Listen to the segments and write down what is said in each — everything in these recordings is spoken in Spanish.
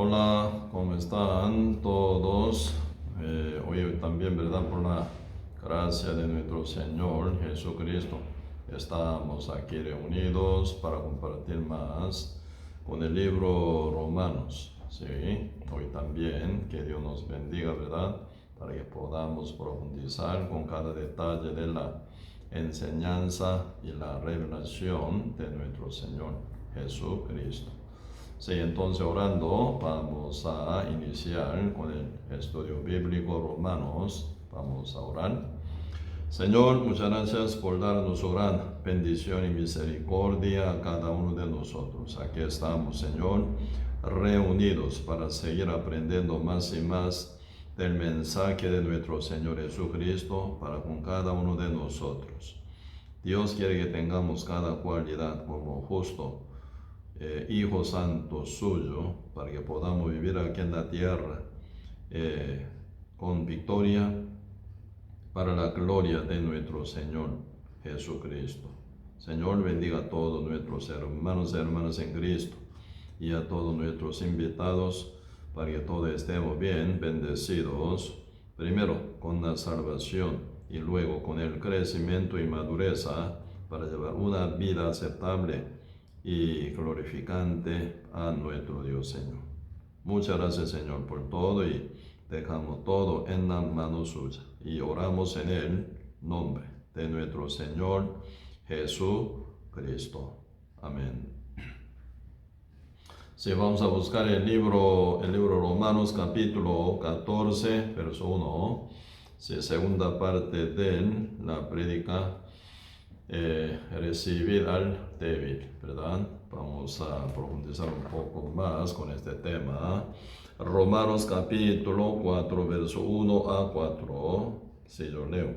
Hola, ¿cómo están todos? Hoy también, ¿verdad? Por la gracia de nuestro Señor Jesucristo, estamos aquí reunidos para compartir más con el libro Romanos. Sí, hoy también, que Dios nos bendiga, ¿verdad? Para que podamos profundizar con cada detalle de la enseñanza y la revelación de nuestro Señor Jesucristo. Sí, entonces orando, vamos a iniciar con el estudio bíblico Romanos. Vamos a orar. Señor, muchas gracias por darnos su gran bendición y misericordia a cada uno de nosotros. Aquí estamos, Señor, reunidos para seguir aprendiendo más y más del mensaje de nuestro Señor Jesucristo para con cada uno de nosotros. Dios quiere que tengamos cada cualidad como justo Hijo Santo suyo, para que podamos vivir aquí en la tierra con victoria para la gloria de nuestro Señor Jesucristo. Señor, bendiga a todos nuestros hermanos y hermanas en Cristo y a todos nuestros invitados, para que todos estemos bien bendecidos, primero con la salvación y luego con el crecimiento y madurez para llevar una vida aceptable y glorificante a nuestro Dios, Señor. Muchas gracias, Señor, por todo, y dejamos todo en la mano suya y oramos en el nombre de nuestro Señor Jesucristo. Amén. Sí, vamos a buscar el libro Romanos capítulo 14, verso 1. Sí, segunda parte de la prédica. Recibir al débil, ¿verdad? Vamos a profundizar un poco más con este tema. Romanos capítulo 4, verso 1 a 4. Sí, yo leo.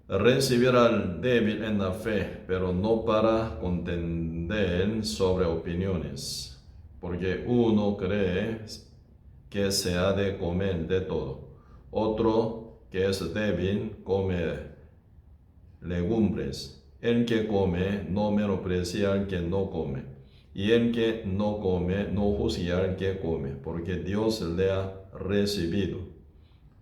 Recibir al débil en la fe, pero no para contender sobre opiniones, porque uno cree que se ha de comer de todo, otro que es débil come legumbres. El que come no menosprecia al que no come, y el que no come no juzga al que come, porque Dios le ha recibido.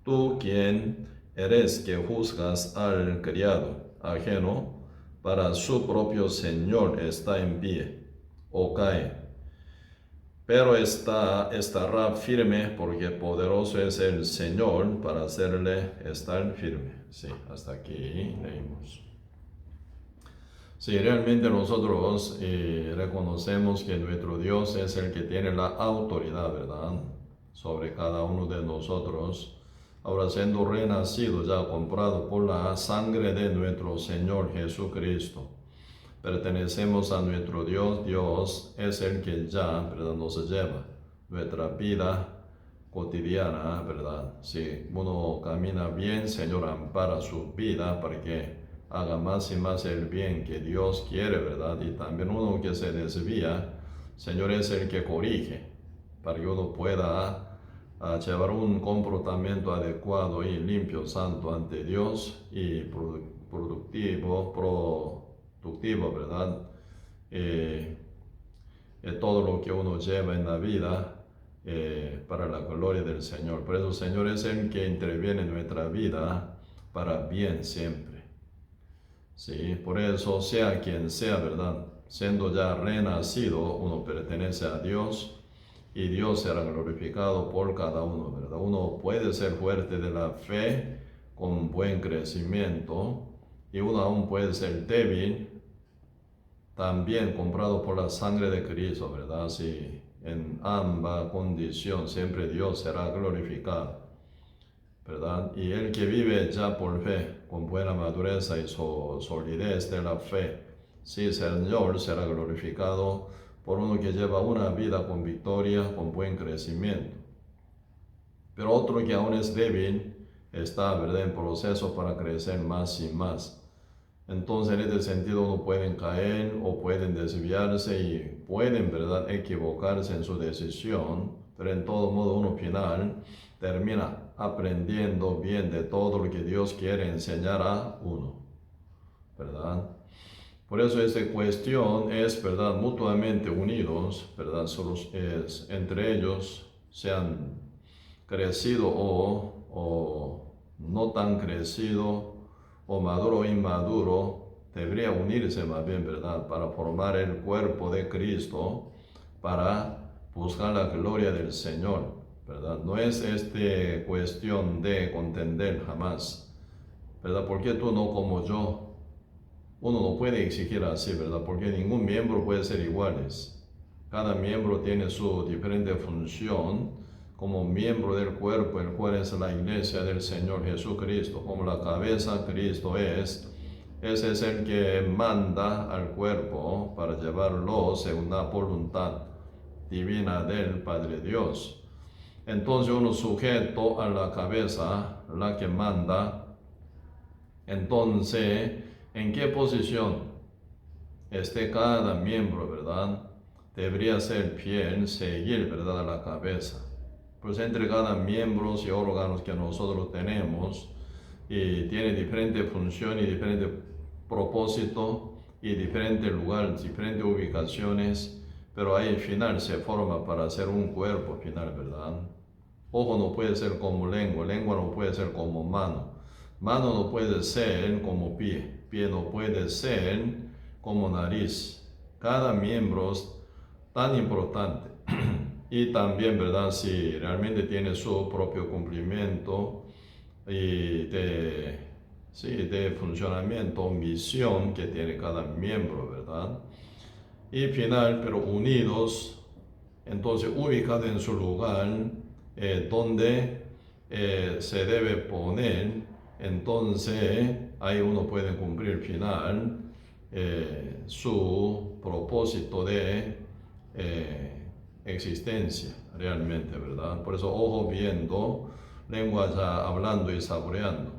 Tú, ¿quién eres que juzgas al criado ajeno? Para su propio Señor está en pie o cae, pero estará firme, porque poderoso es el Señor para hacerle estar firme. Sí, hasta aquí leímos. Sí, realmente nosotros reconocemos que nuestro Dios es el que tiene la autoridad, ¿verdad?, sobre cada uno de nosotros. Ahora, siendo renacido, ya comprado por la sangre de nuestro Señor Jesucristo, pertenecemos a nuestro Dios. Dios es el que ya, ¿verdad?, nos lleva nuestra vida cotidiana, ¿verdad? Si uno camina bien, Señor ampara su vida para que haga más y más el bien que Dios quiere, ¿verdad? Y también uno que se desvía, Señor es el que corrige, para que uno pueda llevar un comportamiento adecuado y limpio, santo ante Dios, y productivo, ¿verdad? Todo lo que uno lleva en la vida para la gloria del Señor. Por eso el Señor es el que interviene en nuestra vida para bien siempre. Sí, por eso, sea quien sea, ¿verdad?, siendo ya renacido, uno pertenece a Dios, y Dios será glorificado por cada uno, ¿verdad? Uno puede ser fuerte de la fe con buen crecimiento, y uno aún puede ser débil, también comprado por la sangre de Cristo, ¿verdad? Sí, en ambas condiciones siempre Dios será glorificado, ¿verdad? Y el que vive ya por fe, con buena madurez y solidez de la fe, sí, Señor será glorificado por uno que lleva una vida con victoria, con buen crecimiento. Pero otro que aún es débil está, ¿verdad?, en proceso para crecer más y más. Entonces, en este sentido, uno pueden caer o pueden desviarse y pueden, ¿verdad?, equivocarse en su decisión, pero en todo modo uno final termina aprendiendo bien de todo lo que Dios quiere enseñar a uno, ¿verdad? Por eso esta cuestión es, ¿verdad?, mutuamente unidos, ¿verdad?, entre ellos se han crecido o no tan crecido, o maduro o inmaduro, debería unirse más bien, ¿verdad?, para formar el cuerpo de Cristo, para buscar la gloria del Señor, ¿verdad? No es cuestión de contender jamás, ¿verdad? ¿Por qué tú no como yo? Uno no puede exigir así, ¿verdad? Porque ningún miembro puede ser iguales. Cada miembro tiene su diferente función como miembro del cuerpo, el cual es la iglesia del Señor Jesucristo. Como la cabeza Cristo es, ese es el que manda al cuerpo para llevarlo según la voluntad divina del Padre Dios. Entonces uno sujeto a la cabeza, la que manda. Entonces, ¿en qué posición esté cada miembro, verdad? Debería ser fiel, seguir, verdad, a la cabeza. Pues entre cada miembro y órganos que nosotros tenemos, y tiene diferente función y diferente propósito y diferente lugar, diferentes ubicaciones, pero ahí al final se forma para hacer un cuerpo final, ¿verdad? Ojo no puede ser como lengua, lengua no puede ser como mano, mano no puede ser como pie, pie no puede ser como nariz. Cada miembro es tan importante y también, ¿verdad?, si realmente tiene su propio cumplimiento y de funcionamiento, misión que tiene cada miembro, ¿verdad? Y final, pero unidos, entonces ubicados en su lugar donde se debe poner, entonces ahí uno puede cumplir final su propósito de existencia realmente, ¿verdad? Por eso ojo viendo, lengua ya hablando y saboreando,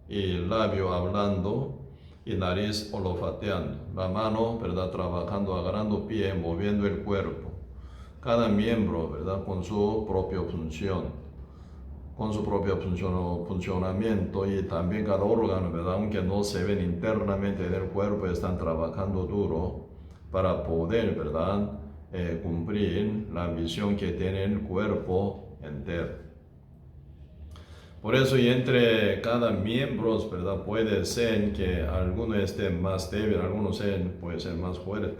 y labio hablando y nariz olfateando, la mano, ¿verdad?, trabajando, agarrando pie, moviendo el cuerpo. Cada miembro, ¿verdad?, con su propia función, con su propio funcionamiento, y también cada órgano, ¿verdad?, aunque no se ven internamente del cuerpo, están trabajando duro para poder, ¿verdad?, cumplir la misión que tiene el cuerpo entero. Por eso, y entre cada miembro, ¿verdad?, puede ser que alguno esté más débil, algunos puede ser más fuerte.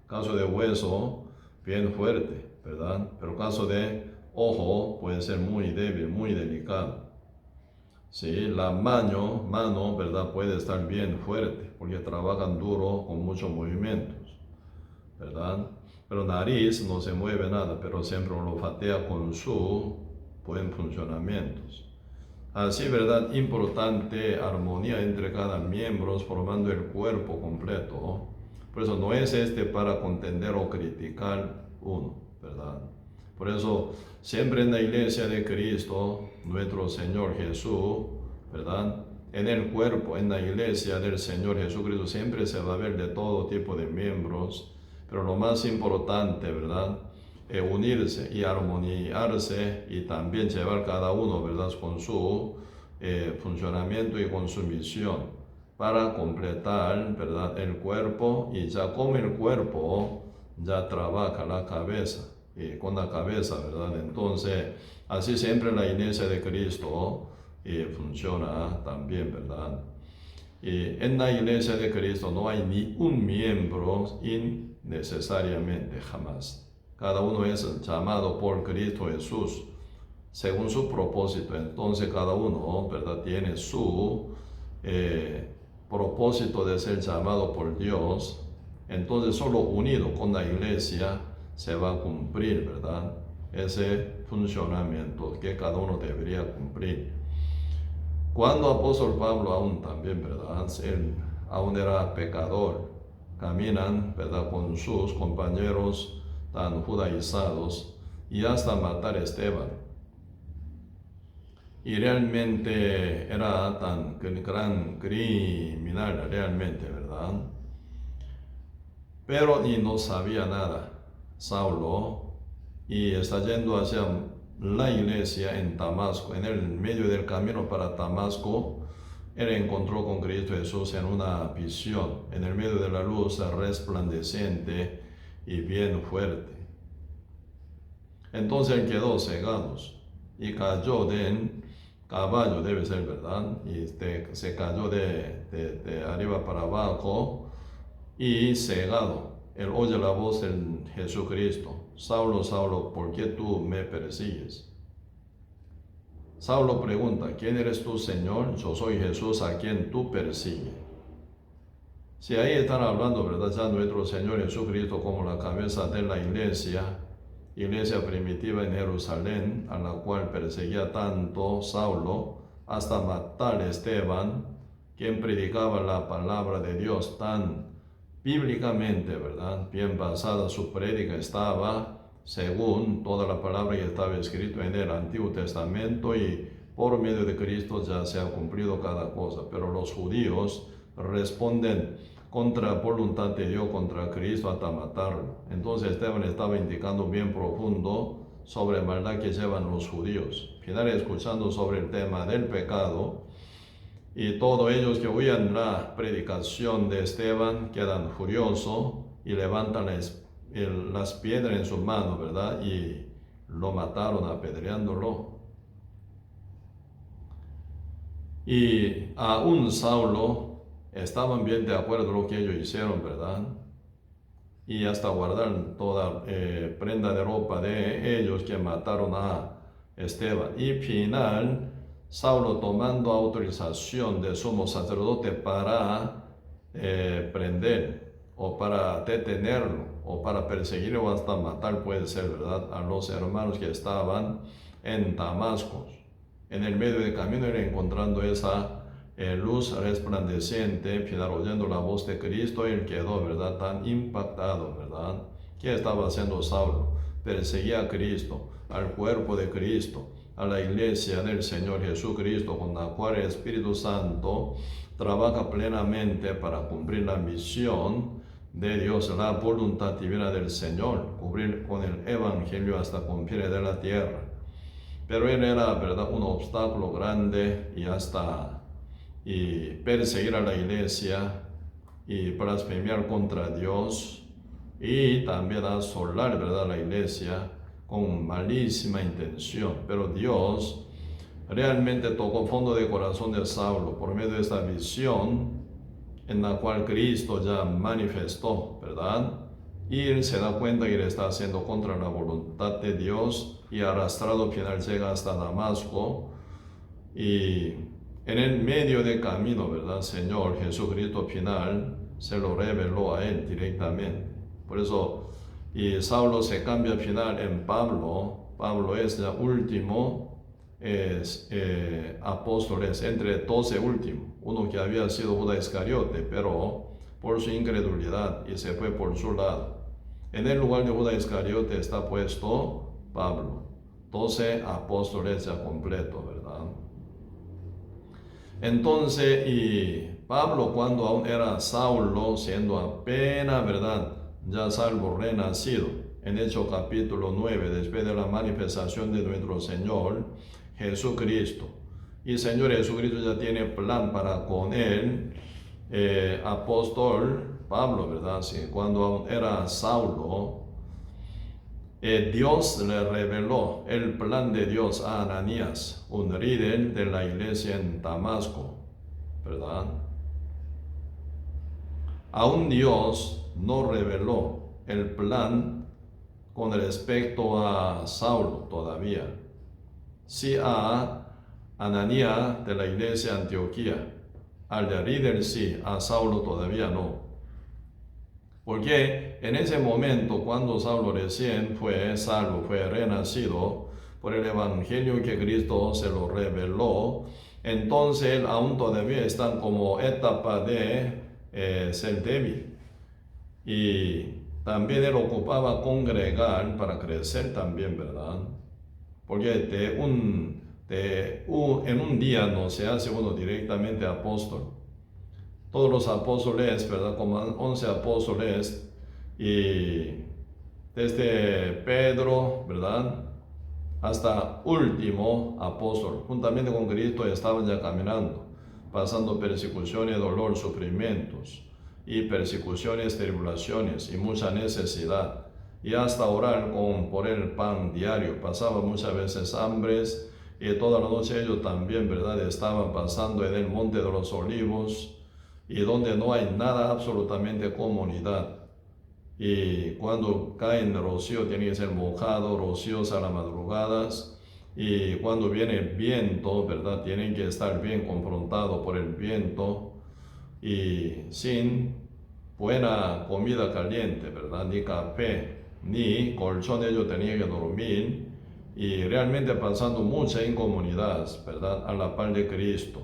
Caso de hueso, bien fuerte, ¿verdad? Pero caso de ojo puede ser muy débil, muy delicado. Sí, la mano, ¿verdad?, puede estar bien fuerte, porque trabajan duro con muchos movimientos, ¿verdad? Pero nariz no se mueve nada, pero siempre olfatea con su buen funcionamiento. Así, ¿verdad?, importante armonía entre cada miembro, formando el cuerpo completo. Por eso no es para contender o criticar uno, ¿verdad? Por eso siempre en la iglesia de Cristo, nuestro Señor Jesús, ¿verdad?, en el cuerpo, en la iglesia del Señor Jesucristo, siempre se va a ver de todo tipo de miembros, pero lo más importante, ¿verdad?, unirse y armonizarse, y también llevar cada uno, ¿verdad?, con su funcionamiento y con su misión para completar, ¿verdad?, el cuerpo. Y ya como el cuerpo ya trabaja la cabeza, y con la cabeza, ¿verdad? Entonces así siempre la iglesia de Cristo funciona también, ¿verdad? Y en la iglesia de Cristo no hay ni un miembro innecesariamente, jamás. Cada uno es llamado por Cristo Jesús según su propósito. Entonces cada uno, ¿verdad?, tiene su propósito de ser llamado por Dios. Entonces solo unido con la iglesia se va a cumplir, ¿verdad?, ese funcionamiento que cada uno debería cumplir. Cuando apóstol Pablo aún también, ¿verdad?, él aún era pecador, caminan, ¿verdad?, con sus compañeros tan judaizados y hasta matar a Esteban. Y realmente era tan gran criminal, realmente, ¿verdad? Pero ni no sabía nada Saulo, y está yendo hacia la iglesia en Damasco. En el medio del camino para Damasco, él encontró con Cristo Jesús en una visión, en el medio de la luz resplandeciente y bien fuerte. Entonces él quedó cegado y cayó del caballo, debe ser, ¿verdad? Y se cayó de arriba para abajo y cegado. Él oye la voz de Jesucristo: Saulo, Saulo, ¿por qué tú me persigues? Saulo pregunta: ¿quién eres tú, Señor? Yo soy Jesús a quien tú persigues. Si ahí están hablando, ¿verdad?, ya nuestro Señor Jesucristo como la cabeza de la iglesia primitiva en Jerusalén, a la cual perseguía tanto Saulo, hasta matar a Esteban, quien predicaba la palabra de Dios tan bíblicamente, ¿verdad? Bien basada su prédica estaba según toda la palabra que estaba escrito en el Antiguo Testamento, y por medio de Cristo ya se ha cumplido cada cosa. Pero los judíos responden contra la voluntad de Dios, contra Cristo, hasta matarlo. Entonces Esteban estaba indicando bien profundo sobre la maldad que llevan los judíos. Final, escuchando sobre el tema del pecado, y todos ellos que oían la predicación de Esteban quedan furiosos y levantan las piedras en sus manos, ¿verdad? Y lo mataron apedreándolo. Y aún Saulo estaban bien de acuerdo con lo que ellos hicieron, ¿verdad? Y hasta guardaron toda prenda de ropa de ellos que mataron a Esteban. Y final, Saulo, tomando autorización del sumo sacerdote para prender o para detenerlo o para perseguirlo o hasta matar, puede ser, ¿verdad?, a los hermanos que estaban en Damasco. En el medio del camino, encontrando esa luz resplandeciente, final, oyendo la voz de Cristo, él quedó, ¿verdad?, tan impactado, ¿verdad? ¿Qué estaba haciendo Saulo? Perseguía a Cristo, al cuerpo de Cristo, a la iglesia del Señor Jesucristo, con la cual el Espíritu Santo trabaja plenamente para cumplir la misión de Dios, la voluntad divina del Señor, cubrir con el Evangelio hasta cumplir de la tierra. Pero él era, ¿verdad?, un obstáculo grande y perseguir a la iglesia y blasfemiar contra Dios y también asolar, ¿verdad?, la iglesia con malísima intención. Pero Dios realmente tocó fondo de corazón de Saulo por medio de esta visión en la cual Cristo ya manifestó, ¿verdad? Y él se da cuenta que él está haciendo contra la voluntad de Dios, y arrastrado final llega hasta Damasco, y en el medio del camino, ¿verdad?, Señor Jesucristo final se lo reveló a él directamente. Por eso, y Saulo se cambia al final en Pablo. Pablo es el último apóstol, es entre 12 últimos, uno que había sido Judas Iscariote, pero por su incredulidad y se fue por su lado. En el lugar de Judas Iscariote está puesto Pablo. 12 apóstoles ya completo, ¿verdad? Entonces, y Pablo, cuando aún era Saulo, siendo apenas, ¿verdad?, ya salvo, renacido, en Hechos capítulo 9, después de la manifestación de nuestro Señor Jesucristo. Y Señor Jesucristo ya tiene plan para con él, apóstol Pablo, ¿verdad? Sí, cuando aún era Saulo, Dios le reveló el plan de Dios a Ananías, un líder de la iglesia en Damasco, ¿verdad? Aún Dios no reveló el plan con respecto a Saulo todavía. Sí a Ananías de la iglesia de Antioquía, al de líder sí, a Saulo todavía no. Porque en ese momento, cuando Saulo recién fue salvo, fue renacido por el Evangelio que Cristo se lo reveló, entonces aún todavía están como etapa de ser débil. Y también él ocupaba congregar para crecer también, ¿verdad? Porque en un día no se hace uno directamente apóstol. Todos los apóstoles, ¿verdad?, como 11 apóstoles, y desde Pedro, ¿verdad?, hasta último apóstol, juntamente con Cristo estaban ya caminando. pasando persecuciones, dolor, sufrimientos, y persecuciones, tribulaciones y mucha necesidad, y hasta orar por el pan diario. Pasaba muchas veces hambres, y toda la noche ellos también, ¿verdad?, estaban pasando en el Monte de los Olivos, y donde no hay nada, absolutamente comunidad. Y cuando cae el rocío tiene que ser mojado, rocíos a las madrugadas, y cuando viene el viento, ¿verdad?, tienen que estar bien confrontados por el viento, y sin buena comida caliente, ¿verdad?, ni café, ni colchón, ellos tenían que dormir, y realmente pasando mucha incomunidad, ¿verdad?, a la par de Cristo.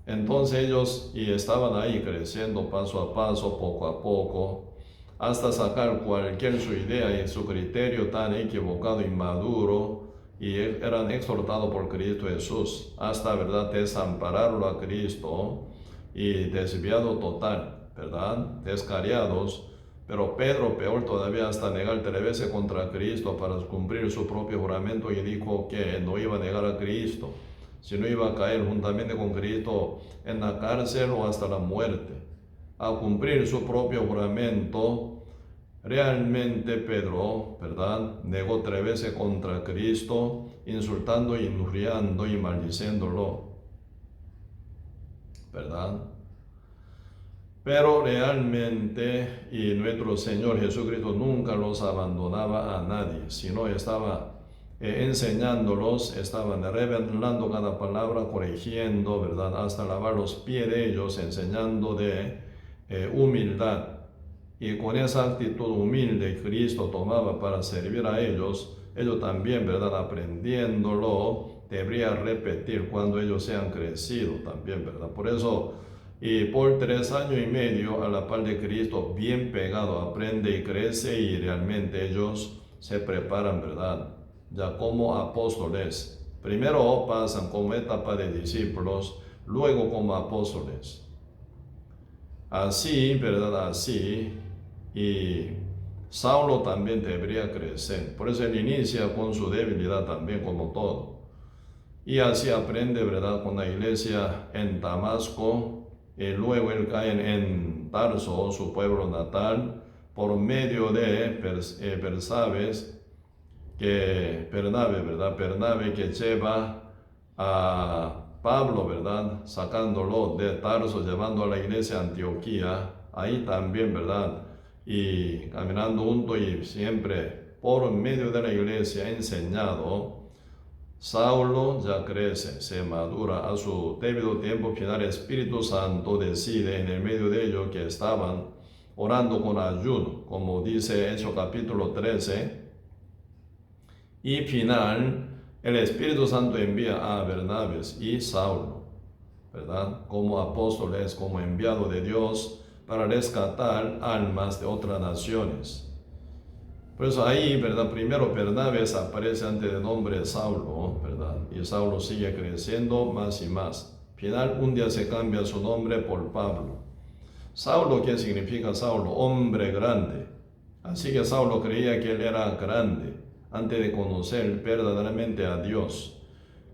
Entonces ellos estaban ahí creciendo paso a paso, poco a poco, hasta sacar cualquier su idea y su criterio tan equivocado, inmaduro, y eran exhortados por Cristo Jesús, hasta, ¿verdad?, desampararlo a Cristo, y desviado total, ¿verdad?, descariados. Pero Pedro, peor todavía, hasta negar 3 veces contra Cristo para cumplir su propio juramento, y dijo que no iba a negar a Cristo, sino iba a caer juntamente con Cristo en la cárcel o hasta la muerte. A cumplir su propio juramento, realmente Pedro, ¿verdad?, negó 3 veces contra Cristo, insultando, injuriando y maldiciéndolo, ¿verdad? Pero realmente, y nuestro Señor Jesucristo nunca los abandonaba a nadie, sino estaba enseñándolos, estaban revelando cada palabra, corrigiendo, ¿verdad?, hasta lavar los pies de ellos, enseñando de humildad. Y con esa actitud humilde que Cristo tomaba para servir a ellos también, ¿verdad?, aprendiéndolo, debería repetir cuando ellos sean crecidos también, ¿verdad? Por eso, y por 3 años y medio a la par de Cristo, bien pegado, aprende y crece, y realmente ellos se preparan, ¿verdad?, ya como apóstoles. Primero pasan como etapa de discípulos, luego como apóstoles. Así, ¿verdad?, así. Y Saulo también debería crecer. Por eso él inicia con su debilidad también, como todo. Y así aprende, ¿verdad?, con la iglesia en Damasco. Y luego él cae en Tarso, su pueblo natal, por medio de Bernabé, ¿verdad? Bernabé, que lleva a Pablo, ¿verdad?, sacándolo de Tarso, llevando a la iglesia a Antioquía. Ahí también, ¿verdad?, y caminando junto y siempre por medio de la iglesia enseñado. Saulo ya crece, se madura a su debido tiempo final. Espíritu Santo decide en el medio de ellos, que estaban orando con ayuno, como dice Hechos capítulo 13. Y final, el Espíritu Santo envía a Bernabé y Saulo, ¿verdad?, como apóstoles, como enviado de Dios para rescatar almas de otras naciones. Por eso ahí, ¿verdad?, primero Bernabé aparece ante el nombre de Saulo, ¿verdad?, y Saulo sigue creciendo más y más. Final, un día se cambia su nombre por Pablo. Saulo, ¿qué significa Saulo? Hombre grande. Así que Saulo creía que él era grande antes de conocer verdaderamente a Dios,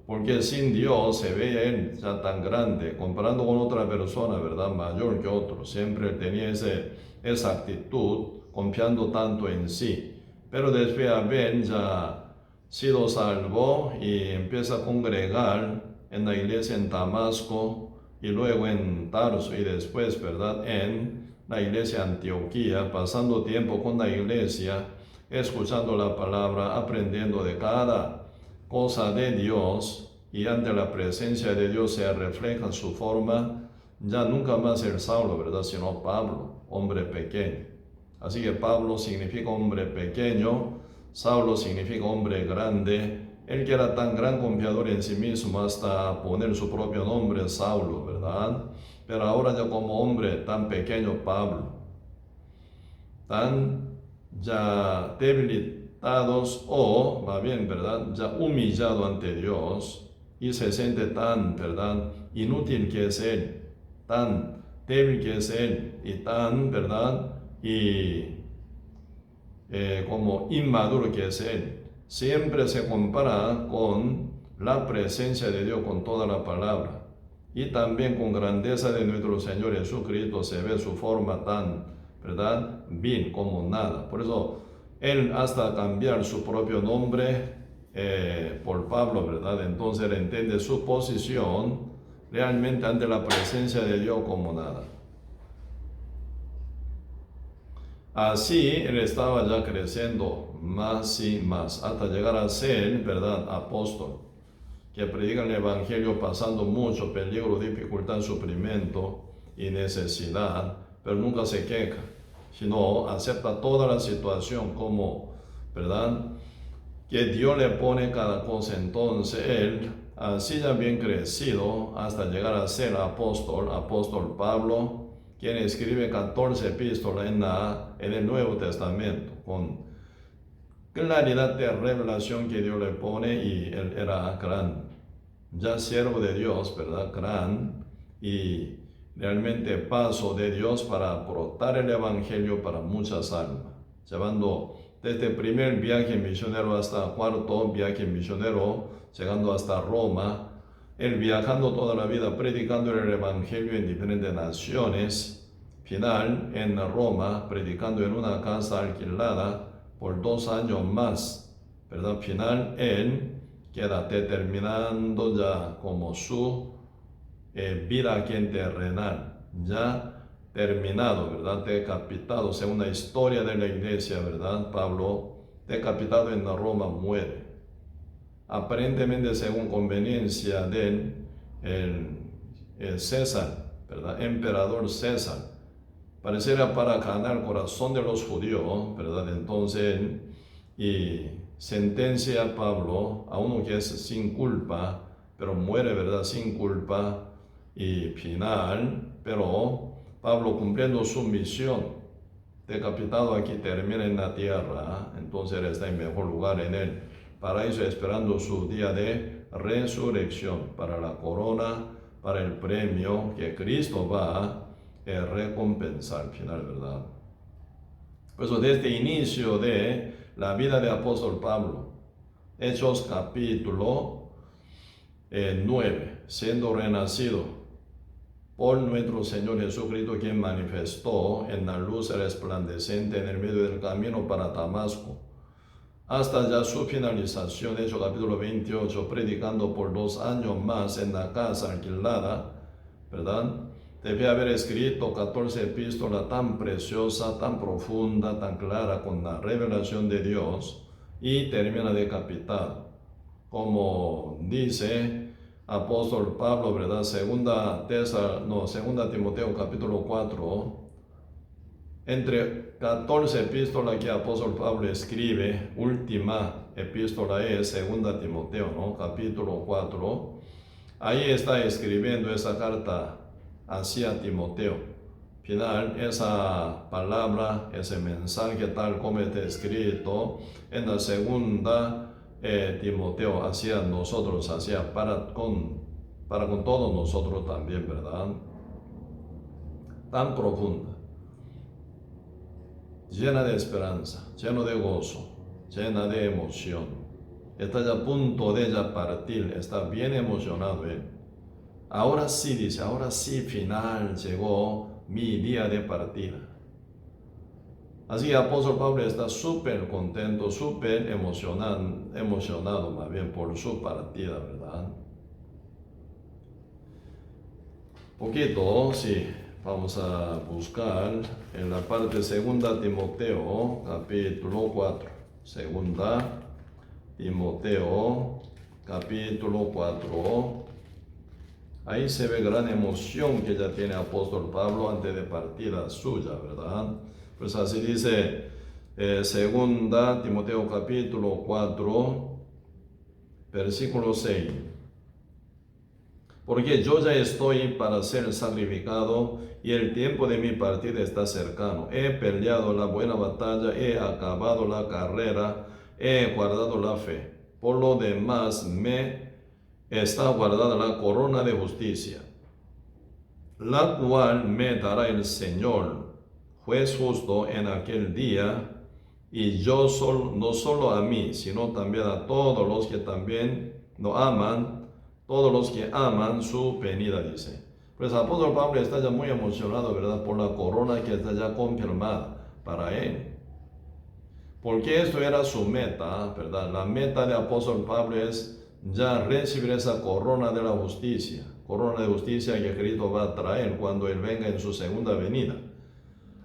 porque sin Dios se veía él ya tan grande, comparando con otra persona, ¿verdad?, mayor que otro. Siempre tenía esa actitud, confiando tanto en sí. Pero después de haber ya sido salvo y empieza a congregar en la iglesia en Damasco, y luego en Tarso, y después, ¿verdad?, en la iglesia Antioquía, pasando tiempo con la iglesia, escuchando la palabra, aprendiendo de cada cosa de Dios, y ante la presencia de Dios se refleja su forma. Ya nunca más el Saulo, ¿verdad?, sino Pablo, hombre pequeño. Así que Pablo significa hombre pequeño, Saulo significa hombre grande. Él que era tan gran confiador en sí mismo hasta poner su propio nombre, Saulo, ¿verdad? Pero ahora ya como hombre tan pequeño, Pablo, tan ya debilitados, o más bien, ¿verdad?, ya humillado ante Dios, y se siente tan, ¿verdad?, inútil que es él, tan débil que es él, y tan, ¿verdad?, y como inmaduro que es él. Siempre se compara con la presencia de Dios, con toda la palabra. y también con grandeza de nuestro Señor Jesucristo se ve su forma tan, ¿verdad?, vil como nada. Por eso él hasta cambiar su propio nombre por Pablo, ¿verdad? Entonces él entiende su posición realmente ante la presencia de Dios como nada. Así él estaba ya creciendo más y más hasta llegar a ser, ¿verdad?, apóstol, que predica el Evangelio pasando mucho peligro, dificultad, sufrimiento y necesidad, pero nunca se queja, sino acepta toda la situación como, ¿verdad?, que Dios le pone cada cosa. Entonces él, así ya bien crecido, hasta llegar a ser apóstol Pablo, quien escribe 14 epístolas en el Nuevo Testamento, con claridad de revelación que Dios le pone, y él era gran, ya siervo de Dios, ¿verdad?, gran, y realmente paso de Dios para aportar el Evangelio para muchas almas, llevando desde el primer viaje misionero hasta el cuarto viaje misionero, llegando hasta Roma, él viajando toda la vida, predicando el Evangelio en diferentes naciones, final en Roma, predicando en una casa alquilada por 2 años más, ¿verdad? Final él queda determinando ya como su vida aquí en terrenal, ya terminado, ¿verdad?, decapitado, según la historia de la iglesia, ¿verdad? Pablo, decapitado en Roma, muere, aparentemente según conveniencia de el César, ¿verdad?, emperador César, pareciera para ganar el corazón de los judíos, ¿verdad? Entonces, y sentencia a Pablo, a uno que es sin culpa, pero muere, ¿verdad?, sin culpa, y final, pero Pablo cumpliendo su misión, decapitado aquí, termina en la tierra. Entonces él está en mejor lugar en el paraíso, esperando su día de resurrección para la corona, para el premio que Cristo va a recompensar al final, ¿verdad? Por eso desde el inicio de la vida de apóstol Pablo, Hechos capítulo 9, siendo renacido por nuestro Señor Jesucristo, quien manifestó en la luz resplandeciente en el medio del camino para Damasco, hasta ya su finalización, Hechos capítulo 28, predicando por 2 años más en la casa alquilada, ¿verdad? Debe haber escrito 14 epístolas tan preciosas, tan profunda, tan clara, con la revelación de Dios, y termina decapitado. Como dice apóstol Pablo, ¿verdad? Segunda Timoteo capítulo 4, entre 14 epístolas que apóstol Pablo escribe, última epístola es segunda Timoteo, ¿no?, capítulo 4, ahí está escribiendo esa carta hacia Timoteo. Final, esa palabra, ese mensaje tal como está escrito en la segunda Timoteo, hacia nosotros, hacia para con todos nosotros también, ¿verdad? Tan profunda, llena de esperanza, llena de gozo, llena de emoción. Está ya a punto de ya partir, está bien emocionado él. Ahora sí, dice, ahora sí, final, llegó mi día de partida. Así que apóstol Pablo está súper contento, súper emocionado más bien por su partida, ¿verdad? Poquito, sí, vamos a buscar en la parte segunda Timoteo, capítulo 4. Segunda Timoteo, capítulo 4. Ahí se ve gran emoción que ya tiene apóstol Pablo antes de partida suya, ¿verdad? Pues así dice segunda Timoteo capítulo 4, versículo 6. Porque yo ya estoy para ser sacrificado y el tiempo de mi partida está cercano. He peleado la buena batalla, he acabado la carrera, he guardado la fe. Por lo demás me está guardada la corona de justicia, la cual me dará el Señor, juez justo, en aquel día, y no solo a mí, sino también a todos los que también lo aman todos los que aman su venida, dice. Pues el apóstol Pablo está ya muy emocionado, ¿verdad? Por la corona que está ya confirmada para él. Porque esto era su meta, ¿verdad? La meta del apóstol Pablo es ya recibir esa corona de la justicia. Corona de justicia que Cristo va a traer cuando Él venga en su segunda venida.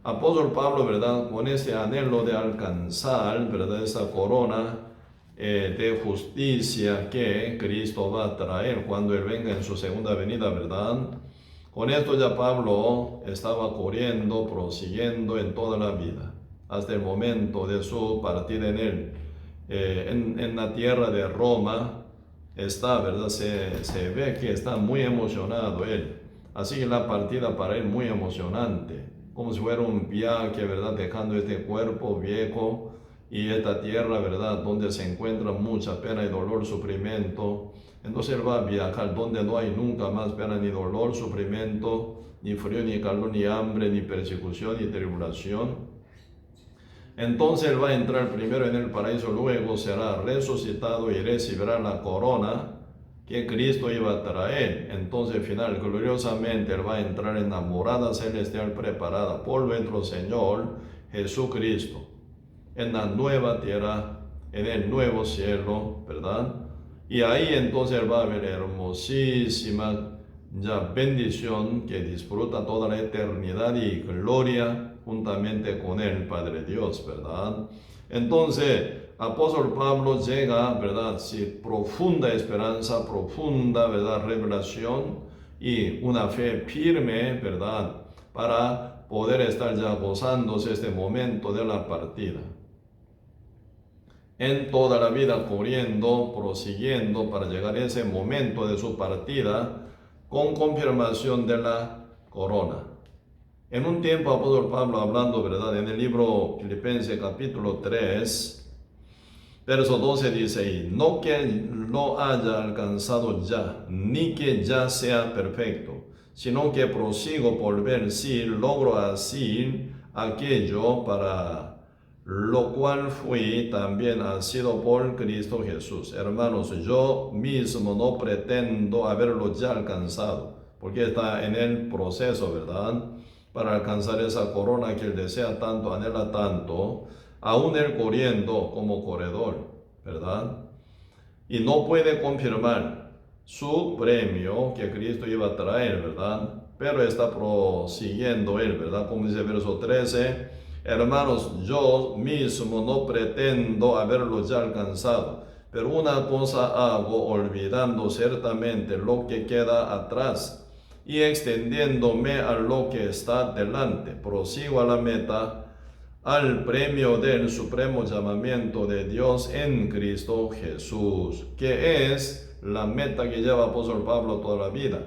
Apóstol Pablo, ¿verdad? Con ese anhelo de alcanzar, ¿verdad? Esa corona de justicia que Cristo va a traer cuando Él venga en su segunda venida, ¿verdad? Con esto ya Pablo estaba corriendo, prosiguiendo en toda la vida, hasta el momento de su partida en la tierra de Roma. Está, ¿verdad? Se ve que está muy emocionado él. Así que la partida para él muy emocionante, como si fuera un viaje, ¿verdad? Dejando este cuerpo viejo y esta tierra, ¿verdad? Donde se encuentra mucha pena y dolor, sufrimiento. Entonces él va a viajar donde no hay nunca más pena ni dolor, sufrimiento, ni frío, ni calor, ni hambre, ni persecución, ni tribulación. Entonces él va a entrar primero en el paraíso, luego será resucitado y recibirá la corona que Cristo iba a traer. Entonces al final, gloriosamente, él va a entrar en la morada celestial preparada por nuestro Señor Jesucristo, en la nueva tierra, en el nuevo cielo, ¿verdad? Y ahí entonces él va a ver hermosísima ya bendición que disfruta toda la eternidad y gloria juntamente con el Padre Dios, ¿verdad? Entonces, apóstol Pablo llega, ¿verdad? Sí, profunda esperanza, profunda, ¿verdad? Revelación y una fe firme, ¿verdad? Para poder estar ya gozándose este momento de la partida. En toda la vida corriendo, prosiguiendo para llegar a ese momento de su partida con confirmación de la corona. En un tiempo, apóstol Pablo hablando, ¿verdad? En el libro Filipenses capítulo 3, verso 12 dice, y no que lo haya alcanzado ya, ni que ya sea perfecto, sino que prosigo por ver si logro así aquello para lo cual fui también asido por Cristo Jesús. Hermanos, yo mismo no pretendo haberlo ya alcanzado, porque está en el proceso, ¿verdad? Para alcanzar esa corona que él desea tanto, anhela tanto, aún él corriendo como corredor, ¿verdad? Y no puede confirmar su premio que Cristo iba a traer, ¿verdad? Pero está prosiguiendo él, ¿verdad? Como dice el verso 13, hermanos, yo mismo no pretendo haberlo ya alcanzado, pero una cosa hago, olvidando ciertamente lo que queda atrás y extendiéndome a lo que está delante, prosigo a la meta, al premio del supremo llamamiento de Dios en Cristo Jesús, que es la meta que lleva apóstol Pablo toda la vida.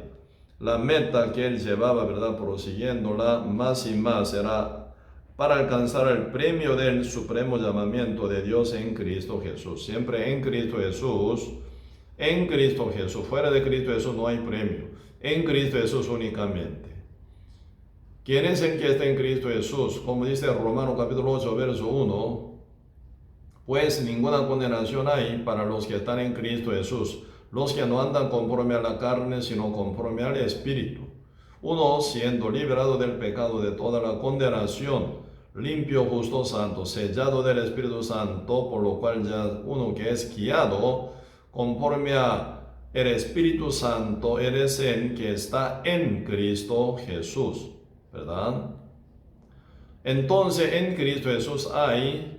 La meta que él llevaba, ¿verdad? Prosiguiéndola más y más será para alcanzar el premio del supremo llamamiento de Dios en Cristo Jesús. Siempre en Cristo Jesús, en Cristo Jesús. Fuera de Cristo Jesús no hay premio. En Cristo Jesús únicamente. ¿Quién es el que está en Cristo Jesús? Como dice Romanos capítulo 8, verso 1, pues ninguna condenación hay para los que están en Cristo Jesús, los que no andan conforme a la carne, sino conforme al Espíritu. Uno siendo liberado del pecado de toda la condenación, limpio, justo, santo, sellado del Espíritu Santo, por lo cual ya uno que es guiado conforme a el Espíritu Santo, eres el que está en Cristo Jesús, ¿verdad? Entonces en Cristo Jesús hay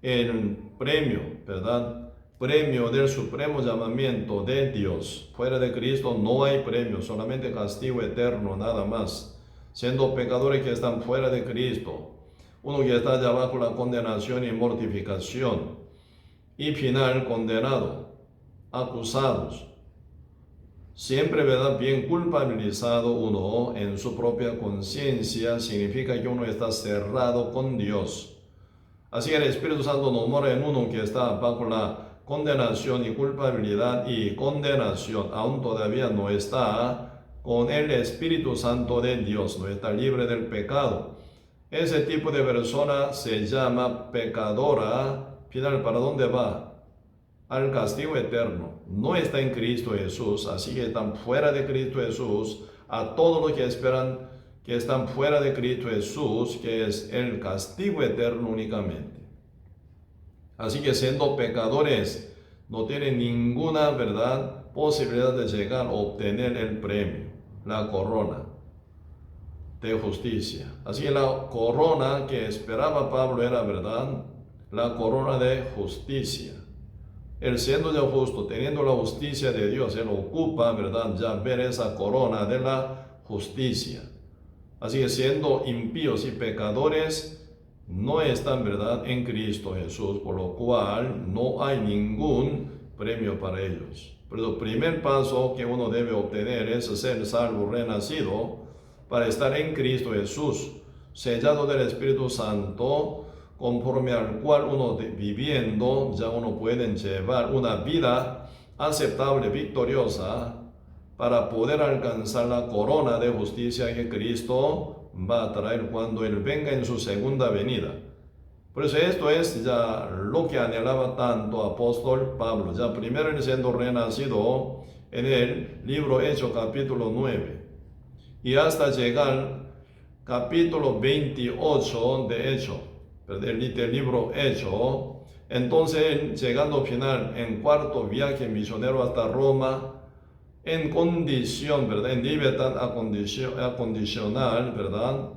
el premio, ¿verdad? Premio del supremo llamamiento de Dios. Fuera de Cristo no hay premio, solamente castigo eterno, nada más. Siendo pecadores que están fuera de Cristo, uno que está allá bajo la condenación y mortificación, y final condenado, acusados, siempre, ¿verdad? Bien culpabilizado uno en su propia conciencia, significa que uno está cerrado con Dios. Así que el Espíritu Santo no mora en uno que está bajo la condenación y culpabilidad y condenación, aún todavía no está con el Espíritu Santo de Dios, no está libre del pecado. Ese tipo de persona se llama pecadora. Final, ¿para dónde va? al castigo eterno. No está en Cristo Jesús, así que están fuera de Cristo Jesús. A todos los que esperan que están fuera de Cristo Jesús, que es el castigo eterno únicamente. Así que siendo pecadores, no tienen ninguna, ¿verdad?, posibilidad de llegar a obtener el premio, la corona de justicia. Así que la corona que esperaba Pablo era, ¿verdad?, la corona de justicia. Él siendo ya justo, teniendo la justicia de Dios, él ocupa, ¿verdad?, ya ver esa corona de la justicia. Así que siendo impíos y pecadores, no están, ¿verdad?, en Cristo Jesús, por lo cual no hay ningún premio para ellos. Pero el primer paso que uno debe obtener es ser salvo, renacido, para estar en Cristo Jesús, sellado del Espíritu Santo, conforme al cual uno viviendo, ya uno puede llevar una vida aceptable, victoriosa, para poder alcanzar la corona de justicia que Cristo va a traer cuando Él venga en su segunda venida. Por eso esto es ya lo que anhelaba tanto apóstol Pablo, ya primero él siendo renacido en el libro Hechos capítulo 9, y hasta llegar capítulo 28 de Hechos, del libro Hechos. Entonces él, llegando al final en cuarto viaje misionero hasta Roma, en condición, ¿verdad?, en libertad acondicional, ¿verdad?,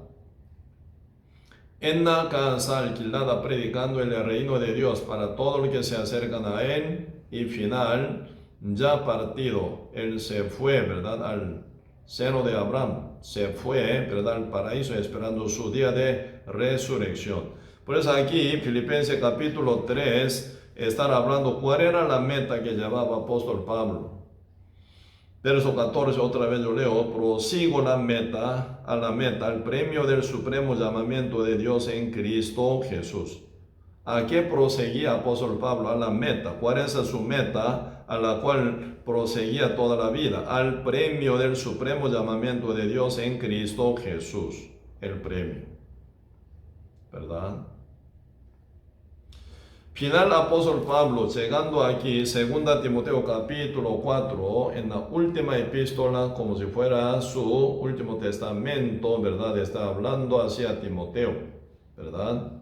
en la casa alquilada, predicando el reino de Dios para todos los que se acercan a él. Y final, ya partido, él se fue, ¿verdad?, al seno de Abraham, se fue, ¿verdad?, al paraíso, esperando su día de resurrección. Por eso aquí, Filipenses capítulo 3, están hablando cuál era la meta que llevaba apóstol Pablo. Verso 14, otra vez yo leo: prosigo a la meta, al premio del supremo llamamiento de Dios en Cristo Jesús. ¿A qué proseguía apóstol Pablo? A la meta. ¿Cuál es su meta a la cual proseguía toda la vida? Al premio del supremo llamamiento de Dios en Cristo Jesús. El premio, ¿verdad? Final apóstol Pablo, llegando aquí, 2 Timoteo capítulo 4, en la última epístola, como si fuera su último testamento, ¿verdad? Está hablando hacia Timoteo, ¿verdad?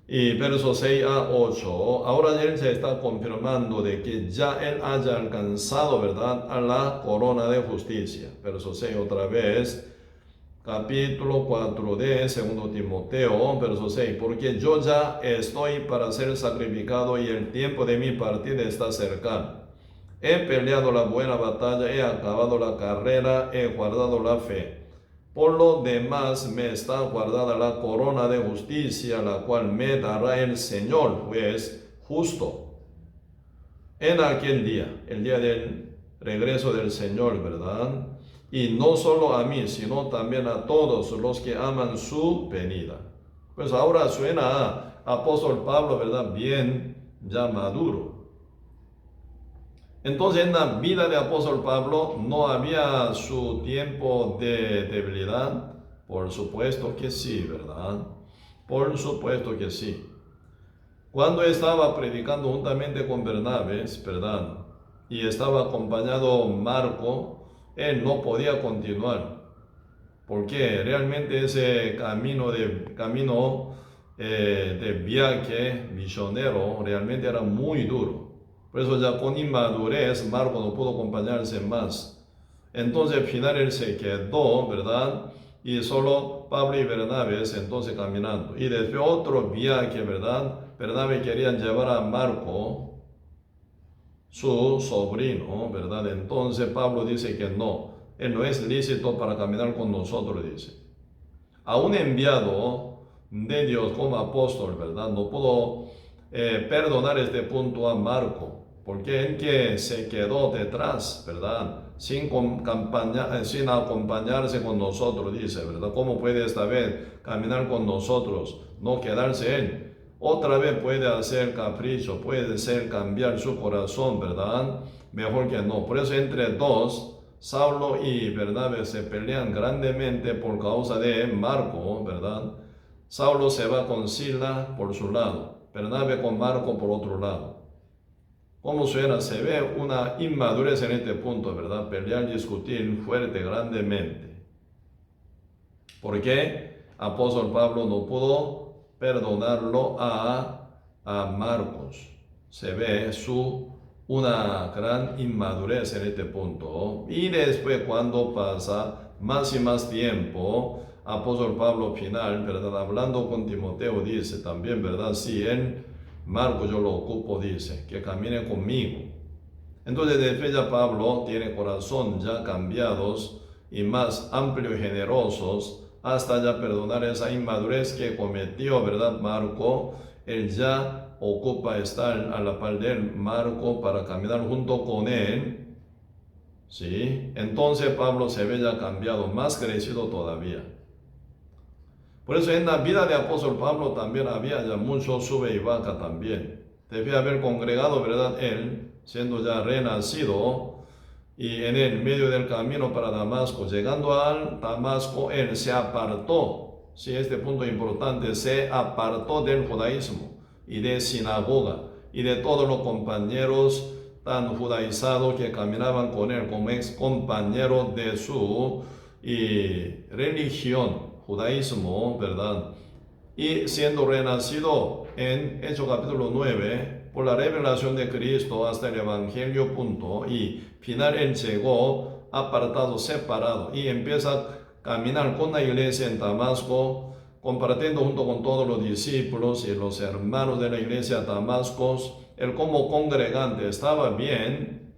Y versos 6 a 8, ahora él se está confirmando de que ya él haya alcanzado, ¿verdad?, a la corona de justicia. Verso 6 otra vez. Capítulo 4 de 2 Timoteo, verso 6, porque yo ya estoy para ser sacrificado y el tiempo de mi partida está cercano. He peleado la buena batalla, he acabado la carrera, he guardado la fe. Por lo demás me está guardada la corona de justicia, la cual me dará el Señor, juez justo, en aquel día, el día del regreso del Señor, ¿verdad? Y no solo a mí, sino también a todos los que aman su venida. Pues ahora suena a apóstol Pablo, ¿verdad?, bien ya maduro. Entonces en la vida de apóstol Pablo no había su tiempo de debilidad. Por supuesto que sí, ¿verdad? Por supuesto que sí. Cuando estaba predicando juntamente con Bernabé, ¿verdad?, y estaba acompañado Marco, él no podía continuar, porque realmente ese camino de viaje misionero realmente era muy duro. Por eso ya con inmadurez Marco no pudo acompañarse más. Entonces al final él se quedó, ¿verdad?, y solo Pablo y Bernabé entonces caminando. Y después otro viaje, ¿verdad?, Bernabé quería llevar a Marco, su sobrino, ¿verdad? Entonces Pablo dice que no, él no es lícito para caminar con nosotros, dice. A un enviado de Dios como apóstol, ¿verdad?, no puedo perdonar este punto a Marco, porque él que se quedó detrás, ¿verdad?, sin acompañarse con nosotros, dice, ¿verdad? ¿Cómo puede esta vez caminar con nosotros, no quedarse él? Otra vez puede hacer capricho, puede ser cambiar su corazón, ¿verdad? Mejor que no. Por eso entre dos, Saulo y Bernabé se pelean grandemente por causa de Marco, ¿verdad? Saulo se va con Sila por su lado, Bernabé con Marco por otro lado. ¿Cómo suena? Se ve una inmadurez en este punto, ¿verdad? Pelear, discutir fuerte, grandemente. ¿Por qué? Apóstol Pablo no pudo perdonarlo a Marcos. Se ve una gran inmadurez en este punto. Y después, cuando pasa más y más tiempo, apóstol Pablo final, ¿verdad? Hablando con Timoteo, dice también, ¿verdad? Si en Marcos yo lo ocupo, dice, que camine conmigo. Entonces, después ya Pablo tiene corazón ya cambiados y más amplio y generosos, hasta ya perdonar esa inmadurez que cometió, ¿verdad? Marco, él ya ocupa estar a la par de él, Marco, para caminar junto con él, ¿sí? Entonces Pablo se ve ya cambiado, más crecido todavía. Por eso en la vida de apóstol Pablo también había ya mucho sube y baja también. Debía haber congregado, ¿verdad? Él, siendo ya renacido, y en el medio del camino para Damasco, llegando al Damasco, él se apartó. Sí, este punto importante, se apartó del judaísmo y de sinagoga y de todos los compañeros tan judaizados que caminaban con él como ex compañeros de su religión, judaísmo, ¿verdad? Y siendo renacido en Hechos capítulo 9, por la revelación de Cristo hasta el Evangelio, punto, y final él llegó apartado, separado, y empieza a caminar con la iglesia en Damasco, compartiendo junto con todos los discípulos y los hermanos de la iglesia de Damasco. Él como congregante estaba bien,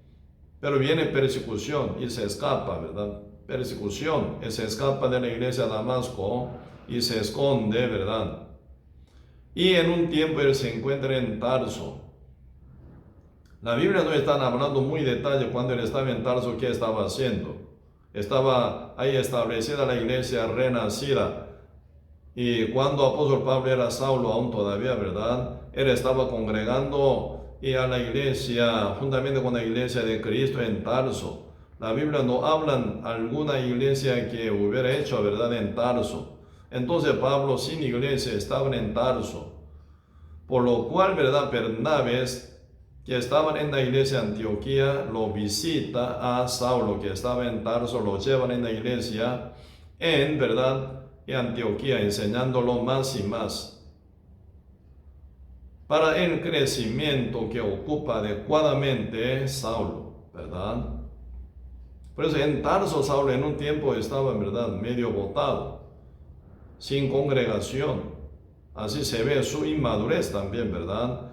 pero viene persecución y se escapa, ¿verdad? Persecución, y se escapa de la iglesia de Damasco y se esconde, ¿verdad? Y en un tiempo él se encuentra en Tarso. La Biblia no está hablando muy detalle cuando él estaba en Tarso, qué estaba haciendo. Estaba ahí establecida la iglesia renacida. Y cuando apóstol Pablo era Saulo aún todavía, ¿verdad? Él estaba congregando y a la iglesia, juntamente con la iglesia de Cristo en Tarso. La Biblia no habla alguna iglesia que hubiera hecho, ¿verdad? En Tarso. Entonces Pablo sin iglesia estaba en Tarso. Por lo cual, ¿verdad? Bernabé, que estaban en la iglesia de Antioquía, lo visita a Saulo, que estaba en Tarso, lo llevan en la iglesia en, ¿verdad? En Antioquía, enseñándolo más y más. Para el crecimiento que ocupa adecuadamente Saulo, ¿verdad? Por eso en Tarso Saulo en un tiempo estaba, en verdad, medio botado, sin congregación. Así se ve su inmadurez también, ¿verdad?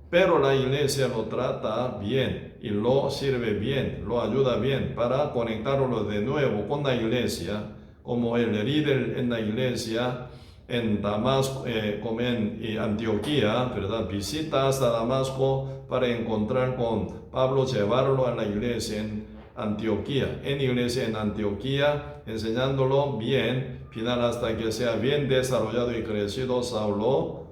Pero la iglesia lo trata bien y lo sirve bien, lo ayuda bien para conectarlo de nuevo con la iglesia, como el líder en la iglesia en Damasco, como en Antioquía, ¿verdad? Visita hasta Damasco para encontrar con Pablo, llevarlo a la iglesia en Antioquía, en Antioquía, enseñándolo bien, final hasta que sea bien desarrollado y crecido Saulo,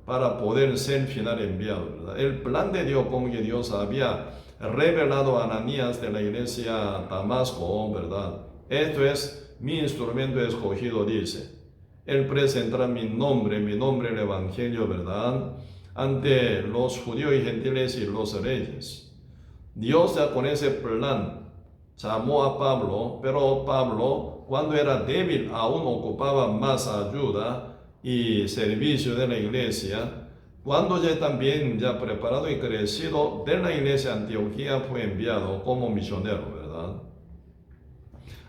para poder ser final enviado, ¿verdad? El plan de Dios, como que Dios había revelado a Ananías de la iglesia Damasco, ¿verdad? Esto es mi instrumento escogido, dice. Él presentará mi nombre, el evangelio, ¿verdad? Ante los judíos y gentiles y los reyes. Dios ya con ese plan llamó a Pablo, pero Pablo, cuando era débil, aún ocupaba más ayuda y servicio de la iglesia. Cuando ya también ya preparado y crecido de la iglesia de Antioquía, fue enviado como misionero, ¿verdad?